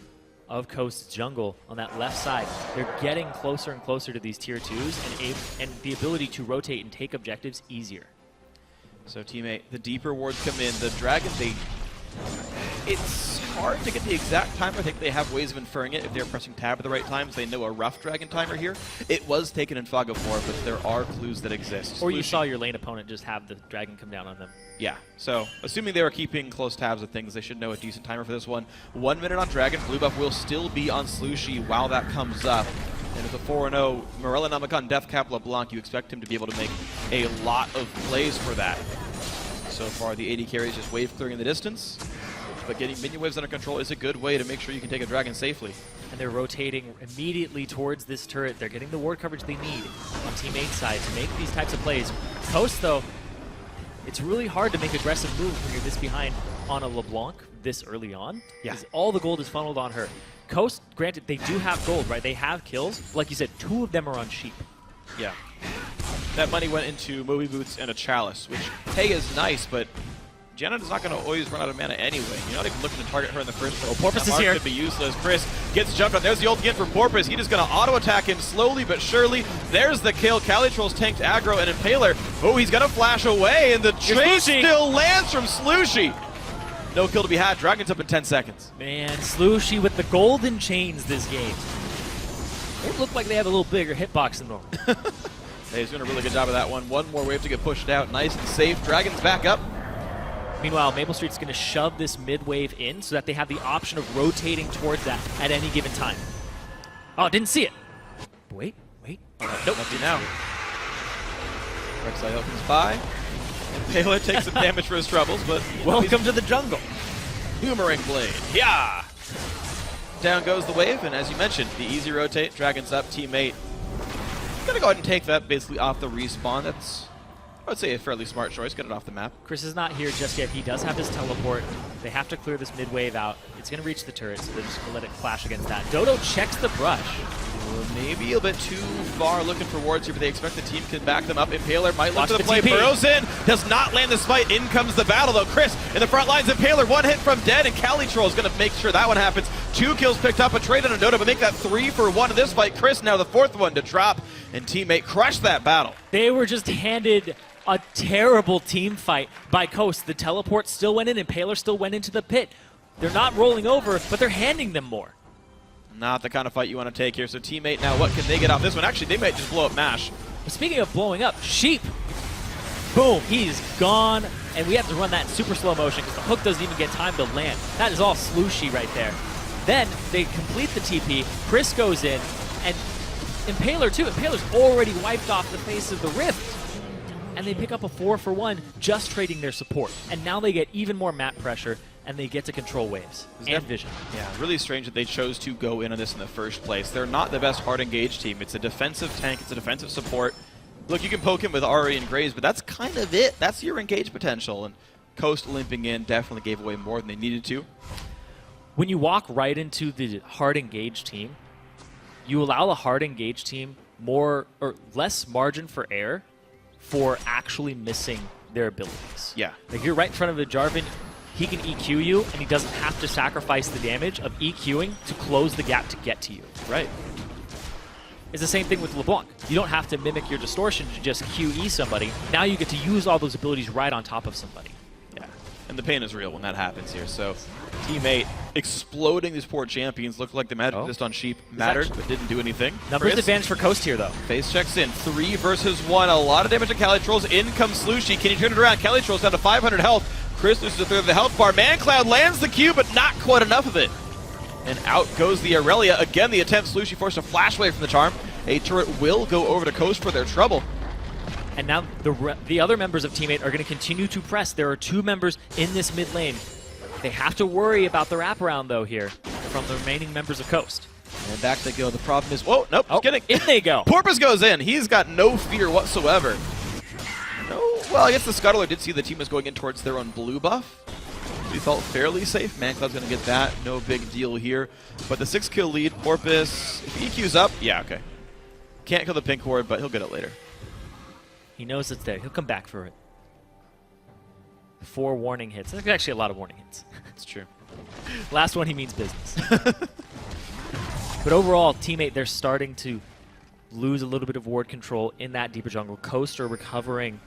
Speaker 2: of Coast's jungle on that left side. They're getting closer and closer to these tier 2s and the ability to rotate and take objectives easier.
Speaker 1: So Team 8, the deeper wards come in. The Dragon, it's hard to get the exact timer. I think they have ways of inferring it if they're pressing tab at the right times. They know a rough Dragon timer here. It was taken in Fog of War, but there are clues that exist.
Speaker 2: Or you saw your lane opponent just have the Dragon come down on them.
Speaker 1: Yeah, so assuming they were keeping close tabs of things, they should know a decent timer for this one. 1 minute on Dragon. Blue buff will still be on Slushie while that comes up. And with a 4-0 Morella Namakan Death Cap LeBlanc, you expect him to be able to make a lot of plays for that. So far, the AD carry is just wave clearing in the distance, but getting minion waves under control is a good way to make sure you can take a Dragon safely.
Speaker 2: And they're rotating immediately towards this turret. They're getting the ward coverage they need on Team 8's side to make these types of plays. Coast, though, it's really hard to make aggressive moves when you're this behind on a LeBlanc this early on.
Speaker 1: Yeah.
Speaker 2: Because all the gold is funneled on her. Coast, granted, they do have gold, right? They have kills. Like you said, 2 of them are on Sheep.
Speaker 1: Yeah. That money went into Moby Boots and a Chalice, which, hey, is nice, but Janna is not going to always run out of mana anyway. You're not even looking to target her in the first place.
Speaker 2: Oh, Porpoise is here.
Speaker 1: Could be useless. Chris gets jumped on. There's the ult again from Porpoise. He just going to auto-attack him slowly but surely. There's the kill. Calitroll's tanked aggro and Impaler. Oh, he's going to flash away, and the chase still lands from Slushie. No kill to be had. Dragon's up in 10 seconds.
Speaker 2: Man, Slushie with the golden chains this game. They look like they have a little bigger hitbox than normal.
Speaker 1: Hey, he's doing a really good job of that one. One more wave to get pushed out. Nice and safe. Dragon's back up.
Speaker 2: Meanwhile, Maple Street's going to shove this mid-wave in so that they have the option of rotating towards that at any given time. Oh, didn't see it. Wait.
Speaker 1: Oh, nope. Nothing now. Rek'Sai comes by. Taylor takes some damage for his troubles, but
Speaker 2: Welcome to the jungle.
Speaker 1: Boomerang Blade. Yeah. Down goes the wave, and as you mentioned, the easy rotate. Dragon's up. Team 8 gonna go ahead and take that basically off the respawn. That's, I would say, a fairly smart choice. Get it off the map.
Speaker 2: Chris is not here just yet. He does have his teleport. They have to clear this mid-wave out. It's going to reach the turret, so they're just going to let it clash against that. Dodo checks the brush.
Speaker 1: Maybe a bit too far looking for wards here, but they expect the team can back them up. Impaler might look
Speaker 2: Watch
Speaker 1: for the play.
Speaker 2: TP.
Speaker 1: Burrows in. Does not land the smite. In comes the battle, though. Chris in the front lines. Impaler, 1 hit from dead, and Calitroll is going to make sure that one happens. 2 kills picked up. A trade on a Dodo, but make that 3 for 1 in this fight. Chris now the 4th one to drop, and Team 8 crushed that battle.
Speaker 2: They were just handed a terrible team fight by Coast. The teleport still went in, and Impaler still went into the pit. They're not rolling over, but they're handing them more.
Speaker 1: Not the kind of fight you want to take here. So Team 8 now, what can they get off this one? Actually, they might just blow up MASH.
Speaker 2: But speaking of blowing up, Sheep. Boom, he's gone. And we have to run that in super slow motion because the hook doesn't even get time to land. That is all Slushie right there. Then they complete the TP. Chris goes in, and Impaler too. Impaler's already wiped off the face of the rift. And they pick up a 4 for 1, just trading their support. And now they get even more map pressure, and they get to control waves and vision.
Speaker 1: Yeah, really strange that they chose to go in on this in the first place. They're not the best hard engaged team. It's a defensive tank. It's a defensive support. Look, you can poke him with Ari and Graves, but that's kind of it. That's your engage potential. And Coast limping in definitely gave away more than they needed to.
Speaker 2: When you walk right into the hard engaged team, you allow the hard engaged team more or less margin for error for actually missing their abilities.
Speaker 1: Yeah.
Speaker 2: Like you're right in front of a Jarvan, he can EQ you, and he doesn't have to sacrifice the damage of EQing to close the gap to get to you.
Speaker 1: Right.
Speaker 2: It's the same thing with LeBlanc. You don't have to mimic your distortion to just QE somebody. Now you get to use all those abilities right on top of somebody.
Speaker 1: Yeah. And the pain is real when that happens here. So Team 8 exploding these poor champions. Looked like the magic just on Sheep mattered, but didn't do anything.
Speaker 2: Numbers
Speaker 1: Chris,
Speaker 2: advantage for Coast here, though.
Speaker 1: Face checks in. 3 versus 1. A lot of damage to Calitroll's. In comes Slushie. Can he turn it around? Calitroll's down to 500 health. Chris loses a third of the health bar. ManCloud lands the Q, but not quite enough of it. And out goes the Aurelia. Again, the attempt. Slushie forced a flash away from the charm. A turret will go over to Coast for their trouble.
Speaker 2: And now the other members of Team 8 are going to continue to press. There are 2 members in this mid lane. They have to worry about the wraparound, though, here from the remaining members of Coast.
Speaker 1: And back they go. The problem is, whoa, nope, just kidding.
Speaker 2: In they go.
Speaker 1: Porpoise goes in. He's got no fear whatsoever. No, Well, I guess the Scuttler did see the team was going in towards their own blue buff. He felt fairly safe. Mancloud's going to get that. No big deal here. But the 6-kill lead, Porpoise, if he EQ's up, yeah, okay. Can't kill the pink ward, but he'll get it later.
Speaker 2: He knows it's there. He'll come back for it. 4 warning hits. That's actually a lot of warning hits.
Speaker 1: It's true.
Speaker 2: Last one, he means business. But overall, teammate, they're starting to lose a little bit of ward control in that deeper jungle. Coast are recovering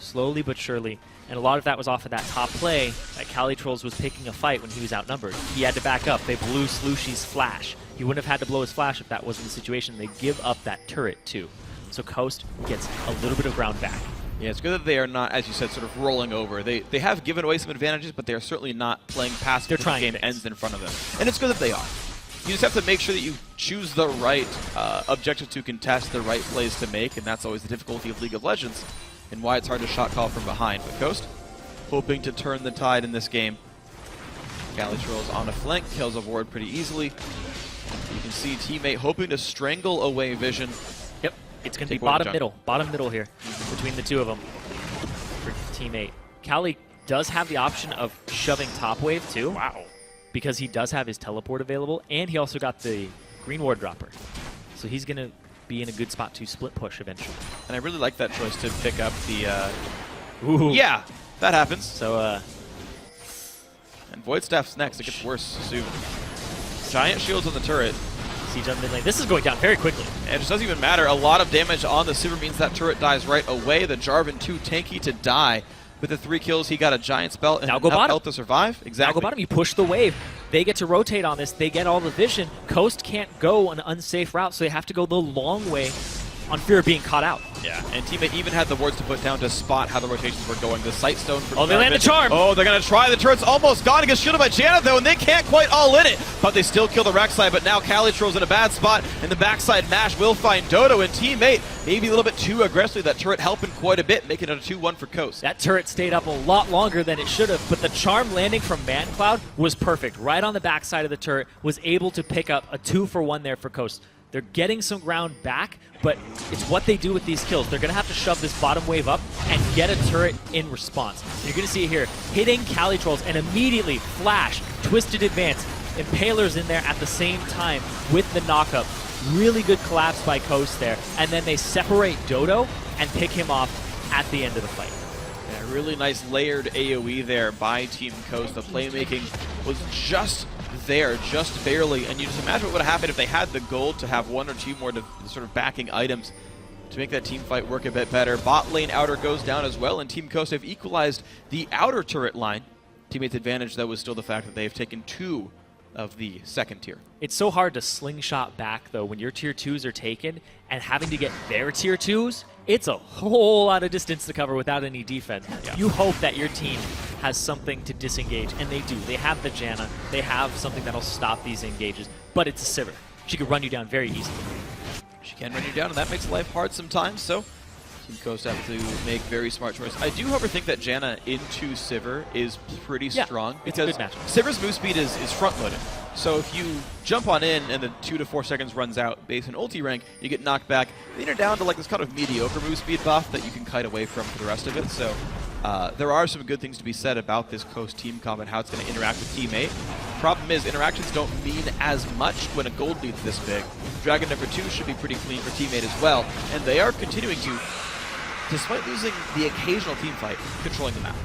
Speaker 2: slowly but surely. And a lot of that was off of that top play that Calitrolls was picking a fight when he was outnumbered. He had to back up. They blew Slushy's flash. He wouldn't have had to blow his flash if that wasn't the situation. They give up that turret, too. So Coast gets a little bit of ground back.
Speaker 1: Yeah, it's good that they are not, as you said, sort of rolling over. They have given away some advantages, but they are certainly not playing past
Speaker 2: They're
Speaker 1: the
Speaker 2: trying
Speaker 1: game
Speaker 2: things.
Speaker 1: ends in front of them. And it's good that they are. You just have to make sure that you choose the right objective to contest, the right plays to make, and that's always the difficulty of League of Legends and why it's hard to shot call from behind. But Coast, hoping to turn the tide in this game. Calitrolls on a flank, kills a ward pretty easily. You can see teammate hoping to strangle away Vision.
Speaker 2: Yep, it's going to be
Speaker 1: Take away the
Speaker 2: bottom middle here between the two of them for teammate. Cali does have the option of shoving top wave too.
Speaker 1: Wow.
Speaker 2: Because he does have his teleport available, and he also got the green ward dropper. So he's going to be in a good spot to split push eventually.
Speaker 1: And I really like that choice to pick up the...
Speaker 2: Ooh.
Speaker 1: Yeah, that happens.
Speaker 2: So,
Speaker 1: And Void Staff's next. It gets worse soon. Giant shields on the turret.
Speaker 2: Siege on mid lane. This is going down very quickly.
Speaker 1: And it just doesn't even matter. A lot of damage on the Sivir means that turret dies right away. The Jarvan too tanky to die. With the 3 kills, he got a Giant spell and
Speaker 2: Now go
Speaker 1: enough
Speaker 2: bottom.
Speaker 1: health to survive. Exactly.
Speaker 2: Now go bottom. You push the wave. They get to rotate on this. They get all the vision. Coast can't go an unsafe route, so they have to go the long way on fear of being caught out.
Speaker 1: Yeah, and teammate even had the wards to put down to spot how the rotations were going. The Sight Stone from
Speaker 2: Oh, they land the charm.
Speaker 1: Oh, they're going to try. The turret's almost gone. It gets shielded by Janna, though, and they can't quite all in it. But they still kill the Rek'Sai, but now Calitrolls in a bad spot, and the backside mash will find Dodo, and teammate maybe a little bit too aggressively. That turret helping quite a bit, making it a 2-1 for Coast.
Speaker 2: That turret stayed up a lot longer than it should have, but the charm landing from Mancloud was perfect. Right on the backside of the turret, was able to pick up a 2-for-1 there for Coast. They're getting some ground back, but it's what they do with these kills. They're going to have to shove this bottom wave up and get a turret in response. You're going to see it here, hitting Calitrolls and immediately flash, twisted advance, Impaler's in there at the same time with the knockup. Really good collapse by Coast there, and then they separate Dodo and pick him off at the end of the fight.
Speaker 1: Yeah, really nice layered AoE there by Team Coast. The playmaking was just there, just barely, and you just imagine what would have happened if they had the gold to have 1 or 2 more sort of backing items to make that team fight work a bit better. Bot lane outer goes down as well, and Team Coast have equalized the outer turret line. Teammates' advantage, though, was still the fact that they've taken 2 of the second tier.
Speaker 2: It's so hard to slingshot back, though, when your tier 2s are taken and having to get their tier 2s. It's a whole lot of distance to cover without any defense.
Speaker 1: Yeah.
Speaker 2: You hope that your team has something to disengage, and they do. They have the Janna. They have something that'll stop these engages, but it's a Sivir. She could run you down very easily.
Speaker 1: She can run you down, and that makes life hard sometimes, so Team Coast have to make very smart choices. I do, however, think that Janna into Sivir is pretty strong,
Speaker 2: it's a
Speaker 1: because
Speaker 2: good matchup.
Speaker 1: Sivir's move speed is front-loaded. So if you jump on in and the 2 to 4 seconds runs out based on ulti rank, you get knocked back. Then you're down to like this kind of mediocre move speed buff that you can kite away from for the rest of it. So there are some good things to be said about this Coast team comp and how it's going to interact with teammate. Problem is, interactions don't mean as much when a gold lead's this big. Dragon number 2 should be pretty clean for teammate as well, and they are continuing to, despite losing the occasional team fight, controlling the map.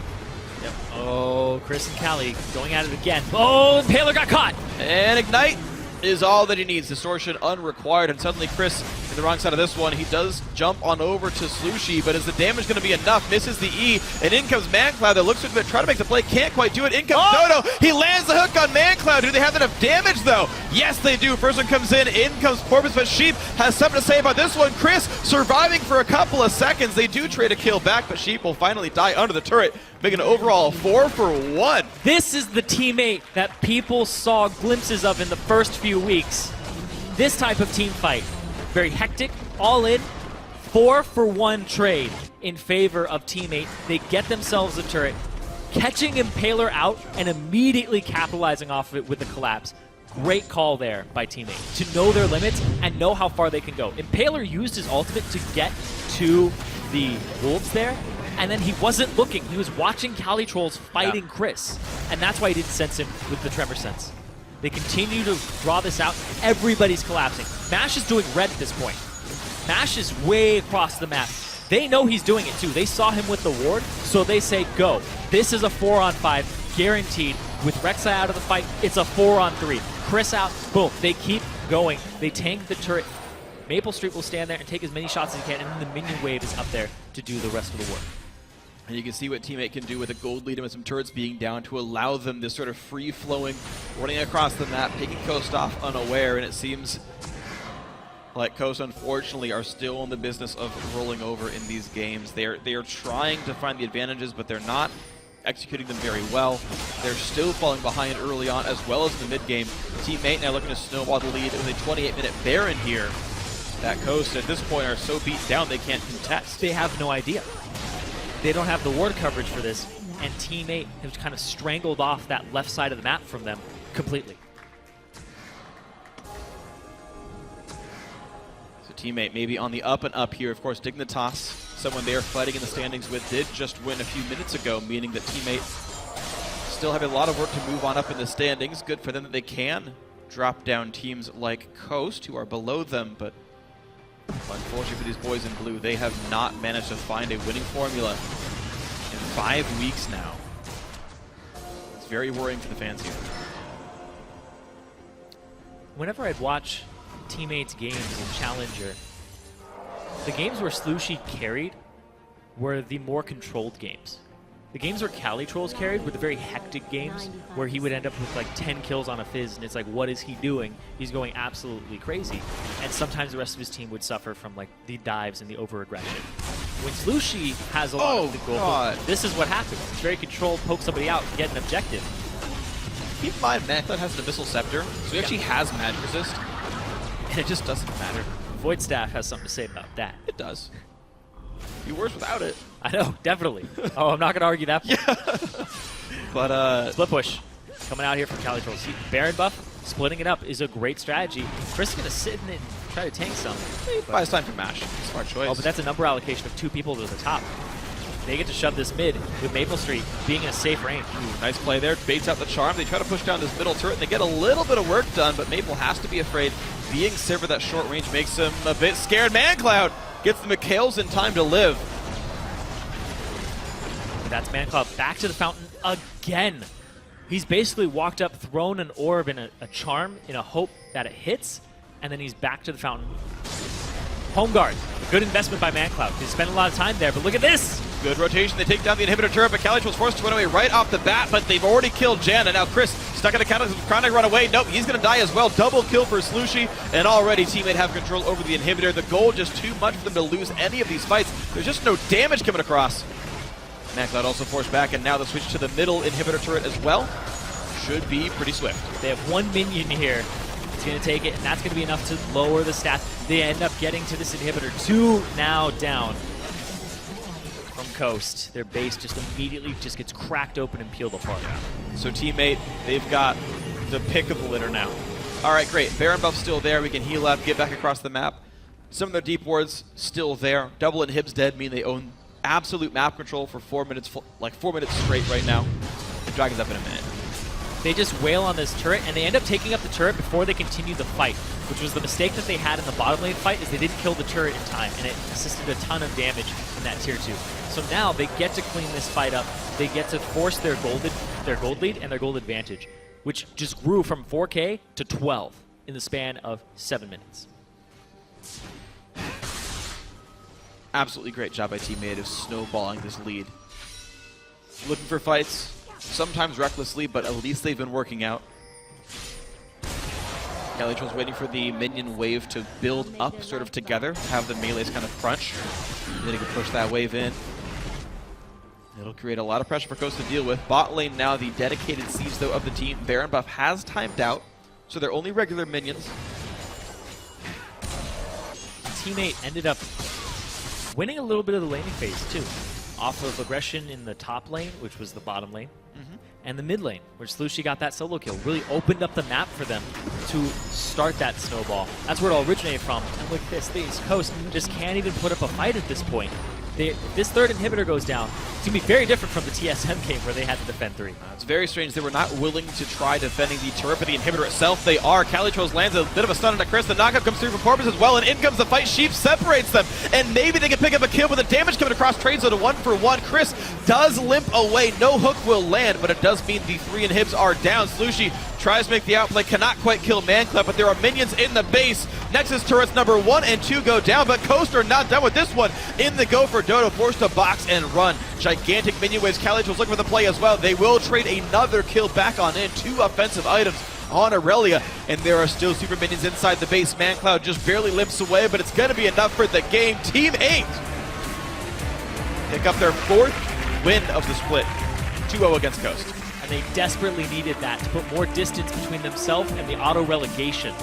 Speaker 2: Yep. Oh, Chris and Callie going at it again. Oh, Impaler got caught!
Speaker 1: And Ignite is all that he needs. Distortion unrequired, and suddenly Chris in the wrong side of this one. He does jump on over to Slushy, but is the damage going to be enough? Misses the E, and in comes Mancloud that looks to try to make the play, can't quite do it. In comes Dodo. He lands the hook on Mancloud. Do they have enough damage, though? Yes, they do. First one comes in comes Porpoise, but Sheep has something to say about this one. Chris surviving for a couple of seconds. They do trade a kill back, but Sheep will finally die under the turret, making an overall 4-for-1.
Speaker 2: This is the teammate that people saw glimpses of in the first few weeks. This type of team fight. Very hectic, all in, 4-for-1 trade in favor of teammate. They get themselves a turret, catching Impaler out and immediately capitalizing off of it with the collapse. Great call there by teammate to know their limits and know how far they can go. Impaler used his ultimate to get to the wolves there, And then he wasn't looking. He was watching Cali Trolls fighting Chris. And that's why he didn't sense him with the Tremor Sense. They continue to draw this out. Everybody's collapsing. MASH is doing red at this point. MASH is way across the map. They know he's doing it too. They saw him with the ward, so they say go. This is a 4-on-5, guaranteed. With Rek'Sai out of the fight, it's a 4-on-3. Chris out, boom. They keep going. They tank the turret. Maple Street will stand there and take as many shots as he can, and then the minion wave is up there to do the rest of the work.
Speaker 1: And you can see what Teammate can do with a gold lead and with some turrets being down to allow them this sort of free-flowing, running across the map, picking Coast off unaware, and it seems like Coast, unfortunately, are still in the business of rolling over in these games. They are trying to find the advantages, but they're not executing them very well. They're still falling behind early on, as well as in the mid-game. Teammate now looking to snowball the lead with a 28-minute Baron here. That Coast, at this point, are so beat down they can't contest.
Speaker 2: They have no idea. They don't have the ward coverage for this, and Teammate has kind of strangled off that left side of the map from them completely.
Speaker 1: So Teammate maybe on the up and up here. Of course, Dignitas, someone they are fighting in the standings with, did just win a few minutes ago, meaning that Teammate still have a lot of work to move on up in the standings. Good for them that they can drop down teams like Coast, who are below them, but unfortunately for these boys in blue, they have not managed to find a winning formula in 5 weeks now. It's very worrying for the fans here.
Speaker 2: Whenever I'd watch Teammates' games in Challenger, the games where Slushy carried were the more controlled games. The games where Cali Trolls carried were the very hectic games where he would end up with like 10 kills on a Fizz, and it's like, what is he doing? He's going absolutely crazy. And sometimes the rest of his team would suffer from like the dives and the over-aggression. When Slushy has a lot of the gold, this is what happens. It's very controlled, poke somebody out, get an objective.
Speaker 1: Keep in mind, Macklin has the Missile Scepter, so he actually has magic resist, and it just doesn't matter.
Speaker 2: Void Staff has something to say about that.
Speaker 1: It does. Be worse without it.
Speaker 2: I know, definitely. Oh, I'm not going to argue that point.
Speaker 1: Yeah. But,
Speaker 2: Split push coming out here from Cali Trolls. Baron buff, splitting it up is a great strategy. Chris is going to sit in it and try to tank some.
Speaker 1: buys time for MASH. Smart choice.
Speaker 2: Oh, but that's a number allocation of 2 people to the top. They get to shove this mid with Maple Street being in a safe range.
Speaker 1: Ooh, nice play there. Baits out the charm. They try to push down this middle turret, and they get a little bit of work done, but Maple has to be afraid. Being Sivir that short range makes him a bit scared. ManCloud gets the McHales in time to live.
Speaker 2: That's ManCloud back to the fountain again. He's basically walked up, thrown an orb and a charm in a hope that it hits, and then he's back to the fountain. Home guard, a good investment by ManCloud. He spent a lot of time there, but look at this!
Speaker 1: Good rotation. They take down the inhibitor turret, but Cali was forced to run away right off the bat, but they've already killed Jan, and now Chris stuck in a counter, trying to run away. Nope, he's going to die as well. Double kill for Slushy, and already Teammate have control over the inhibitor. The gold just too much for them to lose any of these fights. There's just no damage coming across. ManCloud also forced back, and now the switch to the middle inhibitor turret as well should be pretty swift.
Speaker 2: They have 1 minion here. It's going to take it, and that's going to be enough to lower the stats. They end up getting to this inhibitor. 2 now down from Coast. Their base just immediately just gets cracked open and peeled apart.
Speaker 1: So Teammate, they've got the pick of the litter now. All right, great. Baron buff's still there. We can heal up, get back across the map. Some of their deep wards still there. Double inhibs dead mean they own absolute map control for 4 minutes, like 4 minutes straight right now. The Dragon's up in a minute.
Speaker 2: They just wail on this turret, and they end up taking up the turret before they continue the fight, which was the mistake that they had in the bottom lane fight, is they didn't kill the turret in time, and it assisted a ton of damage in that tier 2. So now they get to clean this fight up. They get to force their gold lead and their gold advantage, which just grew from 4K to 12 in the span of 7 minutes.
Speaker 1: Absolutely great job by Teammate of snowballing this lead. Looking for fights, sometimes recklessly, but at least they've been working out. Calitro's waiting for the minion wave to build up sort of together, have the melees kind of crunch, and then he can push that wave in. It'll create a lot of pressure for Coast to deal with. Bot lane now the dedicated siege though of the team. Baron buff has timed out, so they're only regular minions.
Speaker 2: Teammate ended up winning a little bit of the laning phase too, off of aggression in the top lane, which was the bottom lane, and the mid lane, where Slushy got that solo kill. Really opened up the map for them to start that snowball. That's where it all originated from. And look at this, the East Coast just can't even put up a fight at this point. If this third inhibitor goes down, it's going to be very different from the TSM game where they had to defend 3.
Speaker 1: It's very strange they were not willing to try defending the turret, but the inhibitor itself, they are. Calitrolls lands a bit of a stun into Chris. The knockup comes through from Porpoise as well, and in comes the fight. Sheep separates them, and maybe they can pick up a kill, but the damage coming across trade zone to 1-for-1. Chris does limp away. No hook will land, but it does mean the 3 inhibs are down. Slushy tries to make the outplay, cannot quite kill Manclep, but there are minions in the base. Nexus turrets number 1 and 2 go down, but Coaster not done with this one. In the go for Dodo, forced to box and run. Gigantic minion waves. Calitrolls looking for the play as well. They will trade another kill back on in. 2 offensive items on Aurelia, and there are still super minions inside the base. ManCloud just barely limps away, but it's going to be enough for the game. Team 8 pick up their 4th win of the split. 2-0 against Coast.
Speaker 2: And they desperately needed that to put more distance between themselves and the auto-relegation.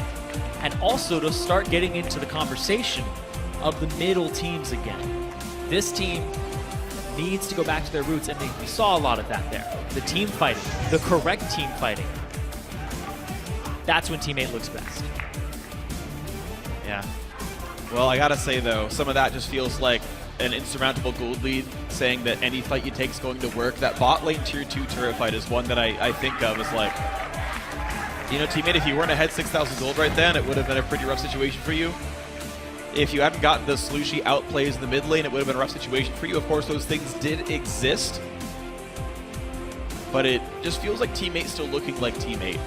Speaker 2: And also to start getting into the conversation of the middle teams again. This team needs to go back to their roots, and we saw a lot of that there. The team fighting, the correct team fighting. That's when Team 8 looks best.
Speaker 1: Yeah. Well, I gotta say though, some of that just feels like an insurmountable gold lead, saying that any fight you take is going to work. That bot lane tier 2 turret fight is one that I think of as like, you know, teammate, if you weren't ahead 6,000 gold right then, it would have been a pretty rough situation for you. If you hadn't gotten the Slushy outplays in the mid lane, it would have been a rough situation for you. Of course, those things did exist, but it just feels like Team 8 still looking like Team 8,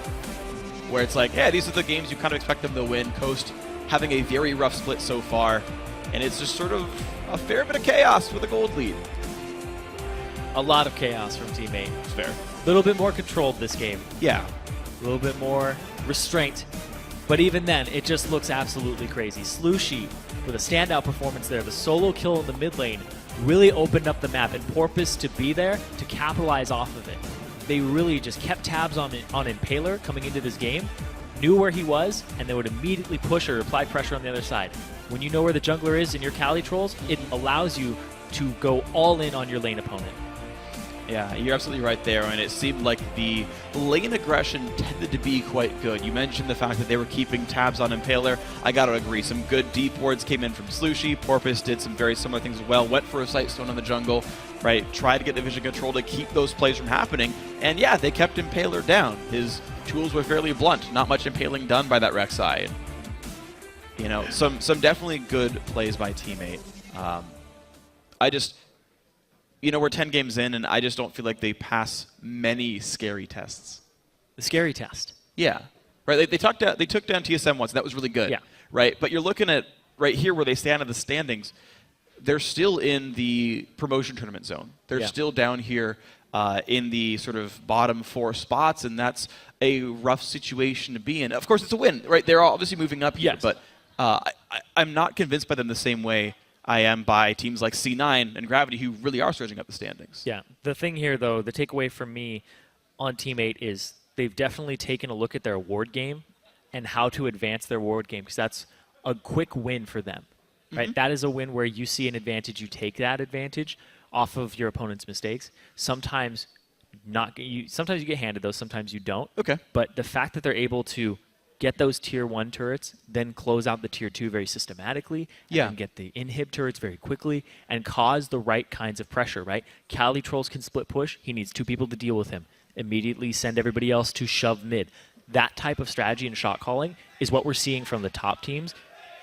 Speaker 1: where it's like, yeah, these are the games you kind of expect them to win. Coast having a very rough split so far, and it's just sort of a fair bit of chaos with a gold lead.
Speaker 2: A lot of chaos from Team 8.
Speaker 1: It's fair.
Speaker 2: A little bit more controlled this game.
Speaker 1: Yeah.
Speaker 2: A little bit more restraint. But even then, it just looks absolutely crazy. Slushy, with a standout performance there, the solo kill in the mid lane really opened up the map, and Porpoise to be there to capitalize off of it. They really just kept tabs on Impaler coming into this game, knew where he was, and they would immediately push or apply pressure on the other side. When you know where the jungler is in your Calitrolls, it allows you to go all in on your lane opponent.
Speaker 1: Yeah, you're absolutely right there, and it seemed like the lane aggression tended to be quite good. You mentioned the fact that they were keeping tabs on Impaler. I gotta agree, some good deep wards came in from Slushy. Porpoise did some very similar things as well, went for a sight stone on the jungle, right? Tried to get the vision control to keep those plays from happening, and yeah, they kept Impaler down. His tools were fairly blunt, not much impaling done by that Rek'Sai. You know, some definitely good plays by Team 8. You know, we're 10 games in, and I just don't feel like they pass many scary tests.
Speaker 2: The scary test.
Speaker 1: Yeah. Right, they took down TSM once, and that was really good.
Speaker 2: Yeah.
Speaker 1: Right, but you're looking at right here where they stand in the standings. They're still in the promotion tournament zone. They're still down here in the sort of bottom 4 spots, and that's a rough situation to be in. Of course, it's a win, right? They're obviously moving up here, but I'm not convinced by them the same way I am by teams like C9 and Gravity, who really are surging up the standings.
Speaker 2: Yeah. The thing here, though, the takeaway from me on Team 8 is they've definitely taken a look at their award game and how to advance their award game, because that's a quick win for them. Right? That is a win where you see an advantage, you take that advantage off of your opponent's mistakes. Sometimes sometimes you get handed those, sometimes you don't.
Speaker 1: Okay.
Speaker 2: But the fact that they're able to get those tier 1 turrets, then close out the tier 2 very systematically, and get the inhib turrets very quickly, and cause the right kinds of pressure, right? Calitrolls can split push. He needs 2 people to deal with him. Immediately send everybody else to shove mid. That type of strategy and shot calling is what we're seeing from the top teams.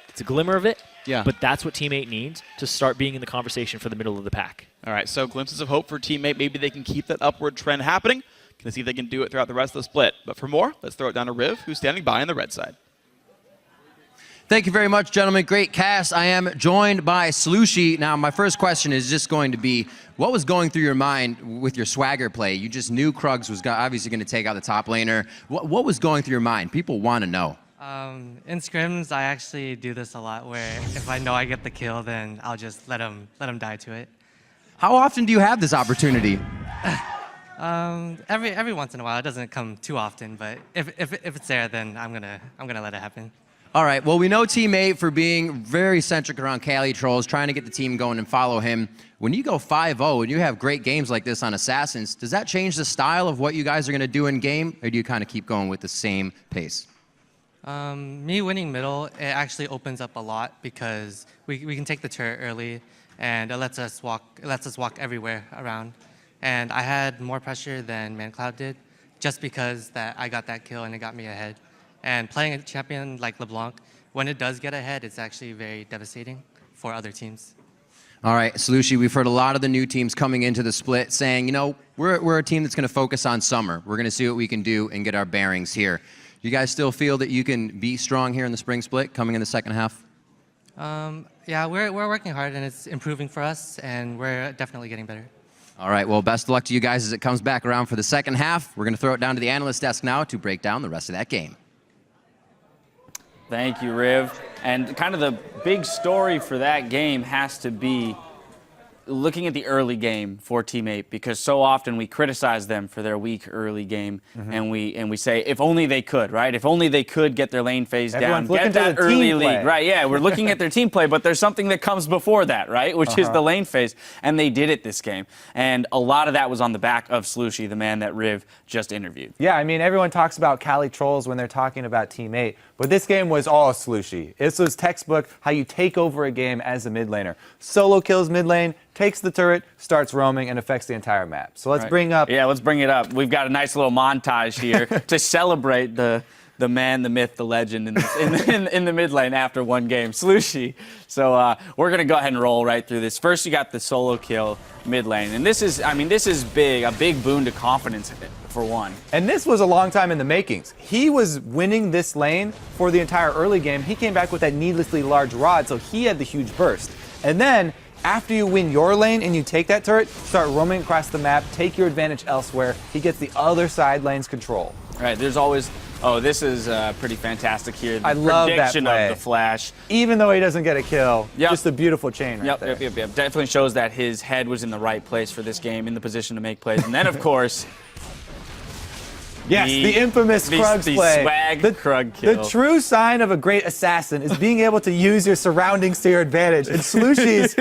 Speaker 2: It's a glimmer of it, but that's what Team 8 needs to start being in the conversation for the middle of the pack.
Speaker 1: All right, so glimpses of hope for Team 8. Maybe they can keep that upward trend happening. Gonna see if they can do it throughout the rest of the split. But for more, let's throw it down to Riv, who's standing by on the red side.
Speaker 4: Thank you very much, gentlemen. Great cast. I am joined by Slushy. Now, my first question is just going to be, what was going through your mind with your swagger play? You just knew Krugs was obviously going to take out the top laner. What was going through your mind? People want to know.
Speaker 5: In scrims, I actually do this a lot, where if I know I get the kill, then I'll just let him die to it.
Speaker 4: How often do you have this opportunity?
Speaker 5: Every once in a while. It doesn't come too often, but if it's there, then I'm gonna let it happen.
Speaker 4: All right. Well, we know Team 8 for being very centric around Calitrolls, trying to get the team going and follow him. When you go 5-0 and you have great games like this on Assassins, does that change the style of what you guys are going to do in game, or do you kind of keep going with the same pace?
Speaker 5: Me winning middle, it actually opens up a lot because we can take the turret early, and it lets us walk everywhere around. And I had more pressure than ManCloud did, just because that I got that kill and it got me ahead. And playing a champion like LeBlanc, when it does get ahead, it's actually very devastating for other teams.
Speaker 4: All right, Slushy, we've heard a lot of the new teams coming into the split saying, you know, we're a team that's going to focus on summer. We're going to see what we can do and get our bearings here. You guys still feel that you can be strong here in the spring split coming in the second half?
Speaker 5: Yeah, we're working hard and it's improving for us, and we're definitely getting better.
Speaker 4: All right, well, best of luck to you guys as it comes back around for the second half. We're going to throw it down to the analyst desk now to break down the rest of that game.
Speaker 6: Thank you, Riv. And kind of the big story for that game has to be looking at the early game for Team 8, because so often we criticize them for their weak early game, and we say if only they could, right? If only they could get their lane phase down, get that early lead, right? Yeah, we're looking at their team play, but there's something that comes before that, right? Which is the lane phase, and they did it this game. And a lot of that was on the back of Slushy, the man that Riv just interviewed.
Speaker 7: Yeah, I mean, everyone talks about Cali trolls when they're talking about Team 8, but this game was all Slushy. This was textbook how you take over a game as a mid laner. Solo kills mid lane, takes the turret, starts roaming, and affects the entire map. So let's bring up...
Speaker 6: Yeah, let's bring it up. We've got a nice little montage here to celebrate the man, the myth, the legend in the mid lane after one game, Slushy. So we're going to go ahead and roll right through this. First, you got the solo kill mid lane. And this is, I mean, this is big, a big boon to confidence for one.
Speaker 7: And this was a long time in the makings. He was winning this lane for the entire early game. He came back with that needlessly large rod, so he had the huge burst. And then, after you win your lane and you take that turret, start roaming across the map, take your advantage elsewhere. He gets the other side lane's control.
Speaker 6: All right, there's always... Oh, this is pretty fantastic here. The
Speaker 7: I love that
Speaker 6: prediction
Speaker 7: play.
Speaker 6: of the flash.
Speaker 7: Even though he doesn't get a kill,
Speaker 6: Yep.
Speaker 7: just a beautiful chain right there.
Speaker 6: Yep. Definitely shows that his head was in the right place for this game, in the position to make plays. And then, of course...
Speaker 7: Yes, the infamous Krugs
Speaker 6: the
Speaker 7: play.
Speaker 6: swag Krug kill.
Speaker 7: The true sign of a great assassin is being able to use your surroundings to your advantage. And Slushy's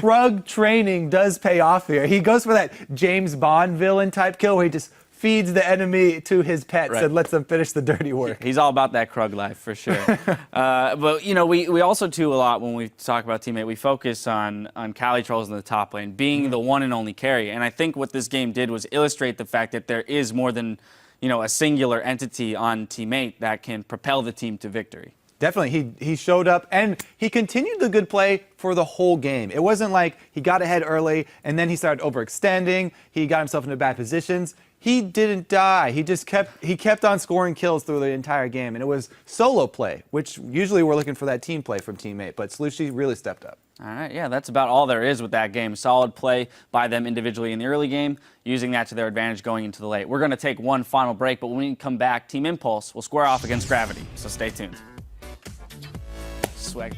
Speaker 7: Krug training does pay off here. He goes for that James Bond villain type kill where he just feeds the enemy to his pets and lets them finish the dirty work.
Speaker 6: He's all about that Krug life, for sure. But, you know, we also, too, a lot when we talk about Team 8, we focus on Cali Trolls in the top lane being the one and only carry. And I think what this game did was illustrate the fact that there is more than, you know, a singular entity on Team 8 that can propel the team to victory.
Speaker 7: Definitely, he showed up, and he continued the good play for the whole game. It wasn't like he got ahead early, and then he started overextending, he got himself into bad positions. He didn't die. He kept on scoring kills through the entire game, and it was solo play, which usually we're looking for that team play from Team 8, but Slushy really stepped up.
Speaker 6: All right, yeah, that's about all there is with that game. Solid play by them individually in the early game, using that to their advantage going into the late. We're going to take one final break, but when we come back, Team Impulse will square off against Gravity, so stay tuned. Swag.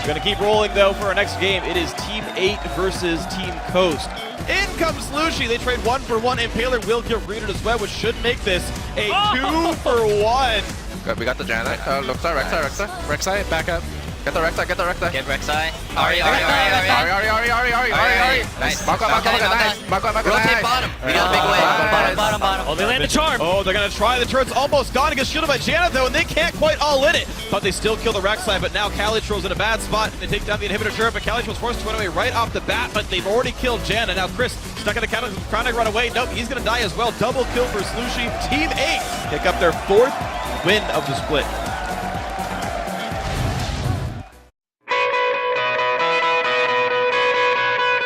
Speaker 1: Going to keep rolling, though, for our next game. It is Team 8 versus Team Coast. In comes Slushy. They trade 1-for-1. Impaler will get greeted as well, which should make this a 2-for-1.
Speaker 8: Good, we got the Janet. Rek'Sai, back up. Get the Rek'Sai,
Speaker 9: Get Rek'Sai. Ari.
Speaker 8: Nice. Marco, nice.
Speaker 9: Rotate bottom. We got a big wave. Bottom.
Speaker 2: Oh, they land the charm.
Speaker 1: Oh, they're going to try. The turret's almost gone. It gets shielded by Janet, though, and they can't quite all in it. But they still kill the Rek'Sai, but now Calitro's in a bad spot. And they take down the inhibitor turret, but Calitro's forced to run away right off the bat, but they've already killed Janet. Now Chris stuck in the counter, trying to run away. Nope, he's going to die as well. Double kill for Slushy. Team 8 pick up their 4th win of the split.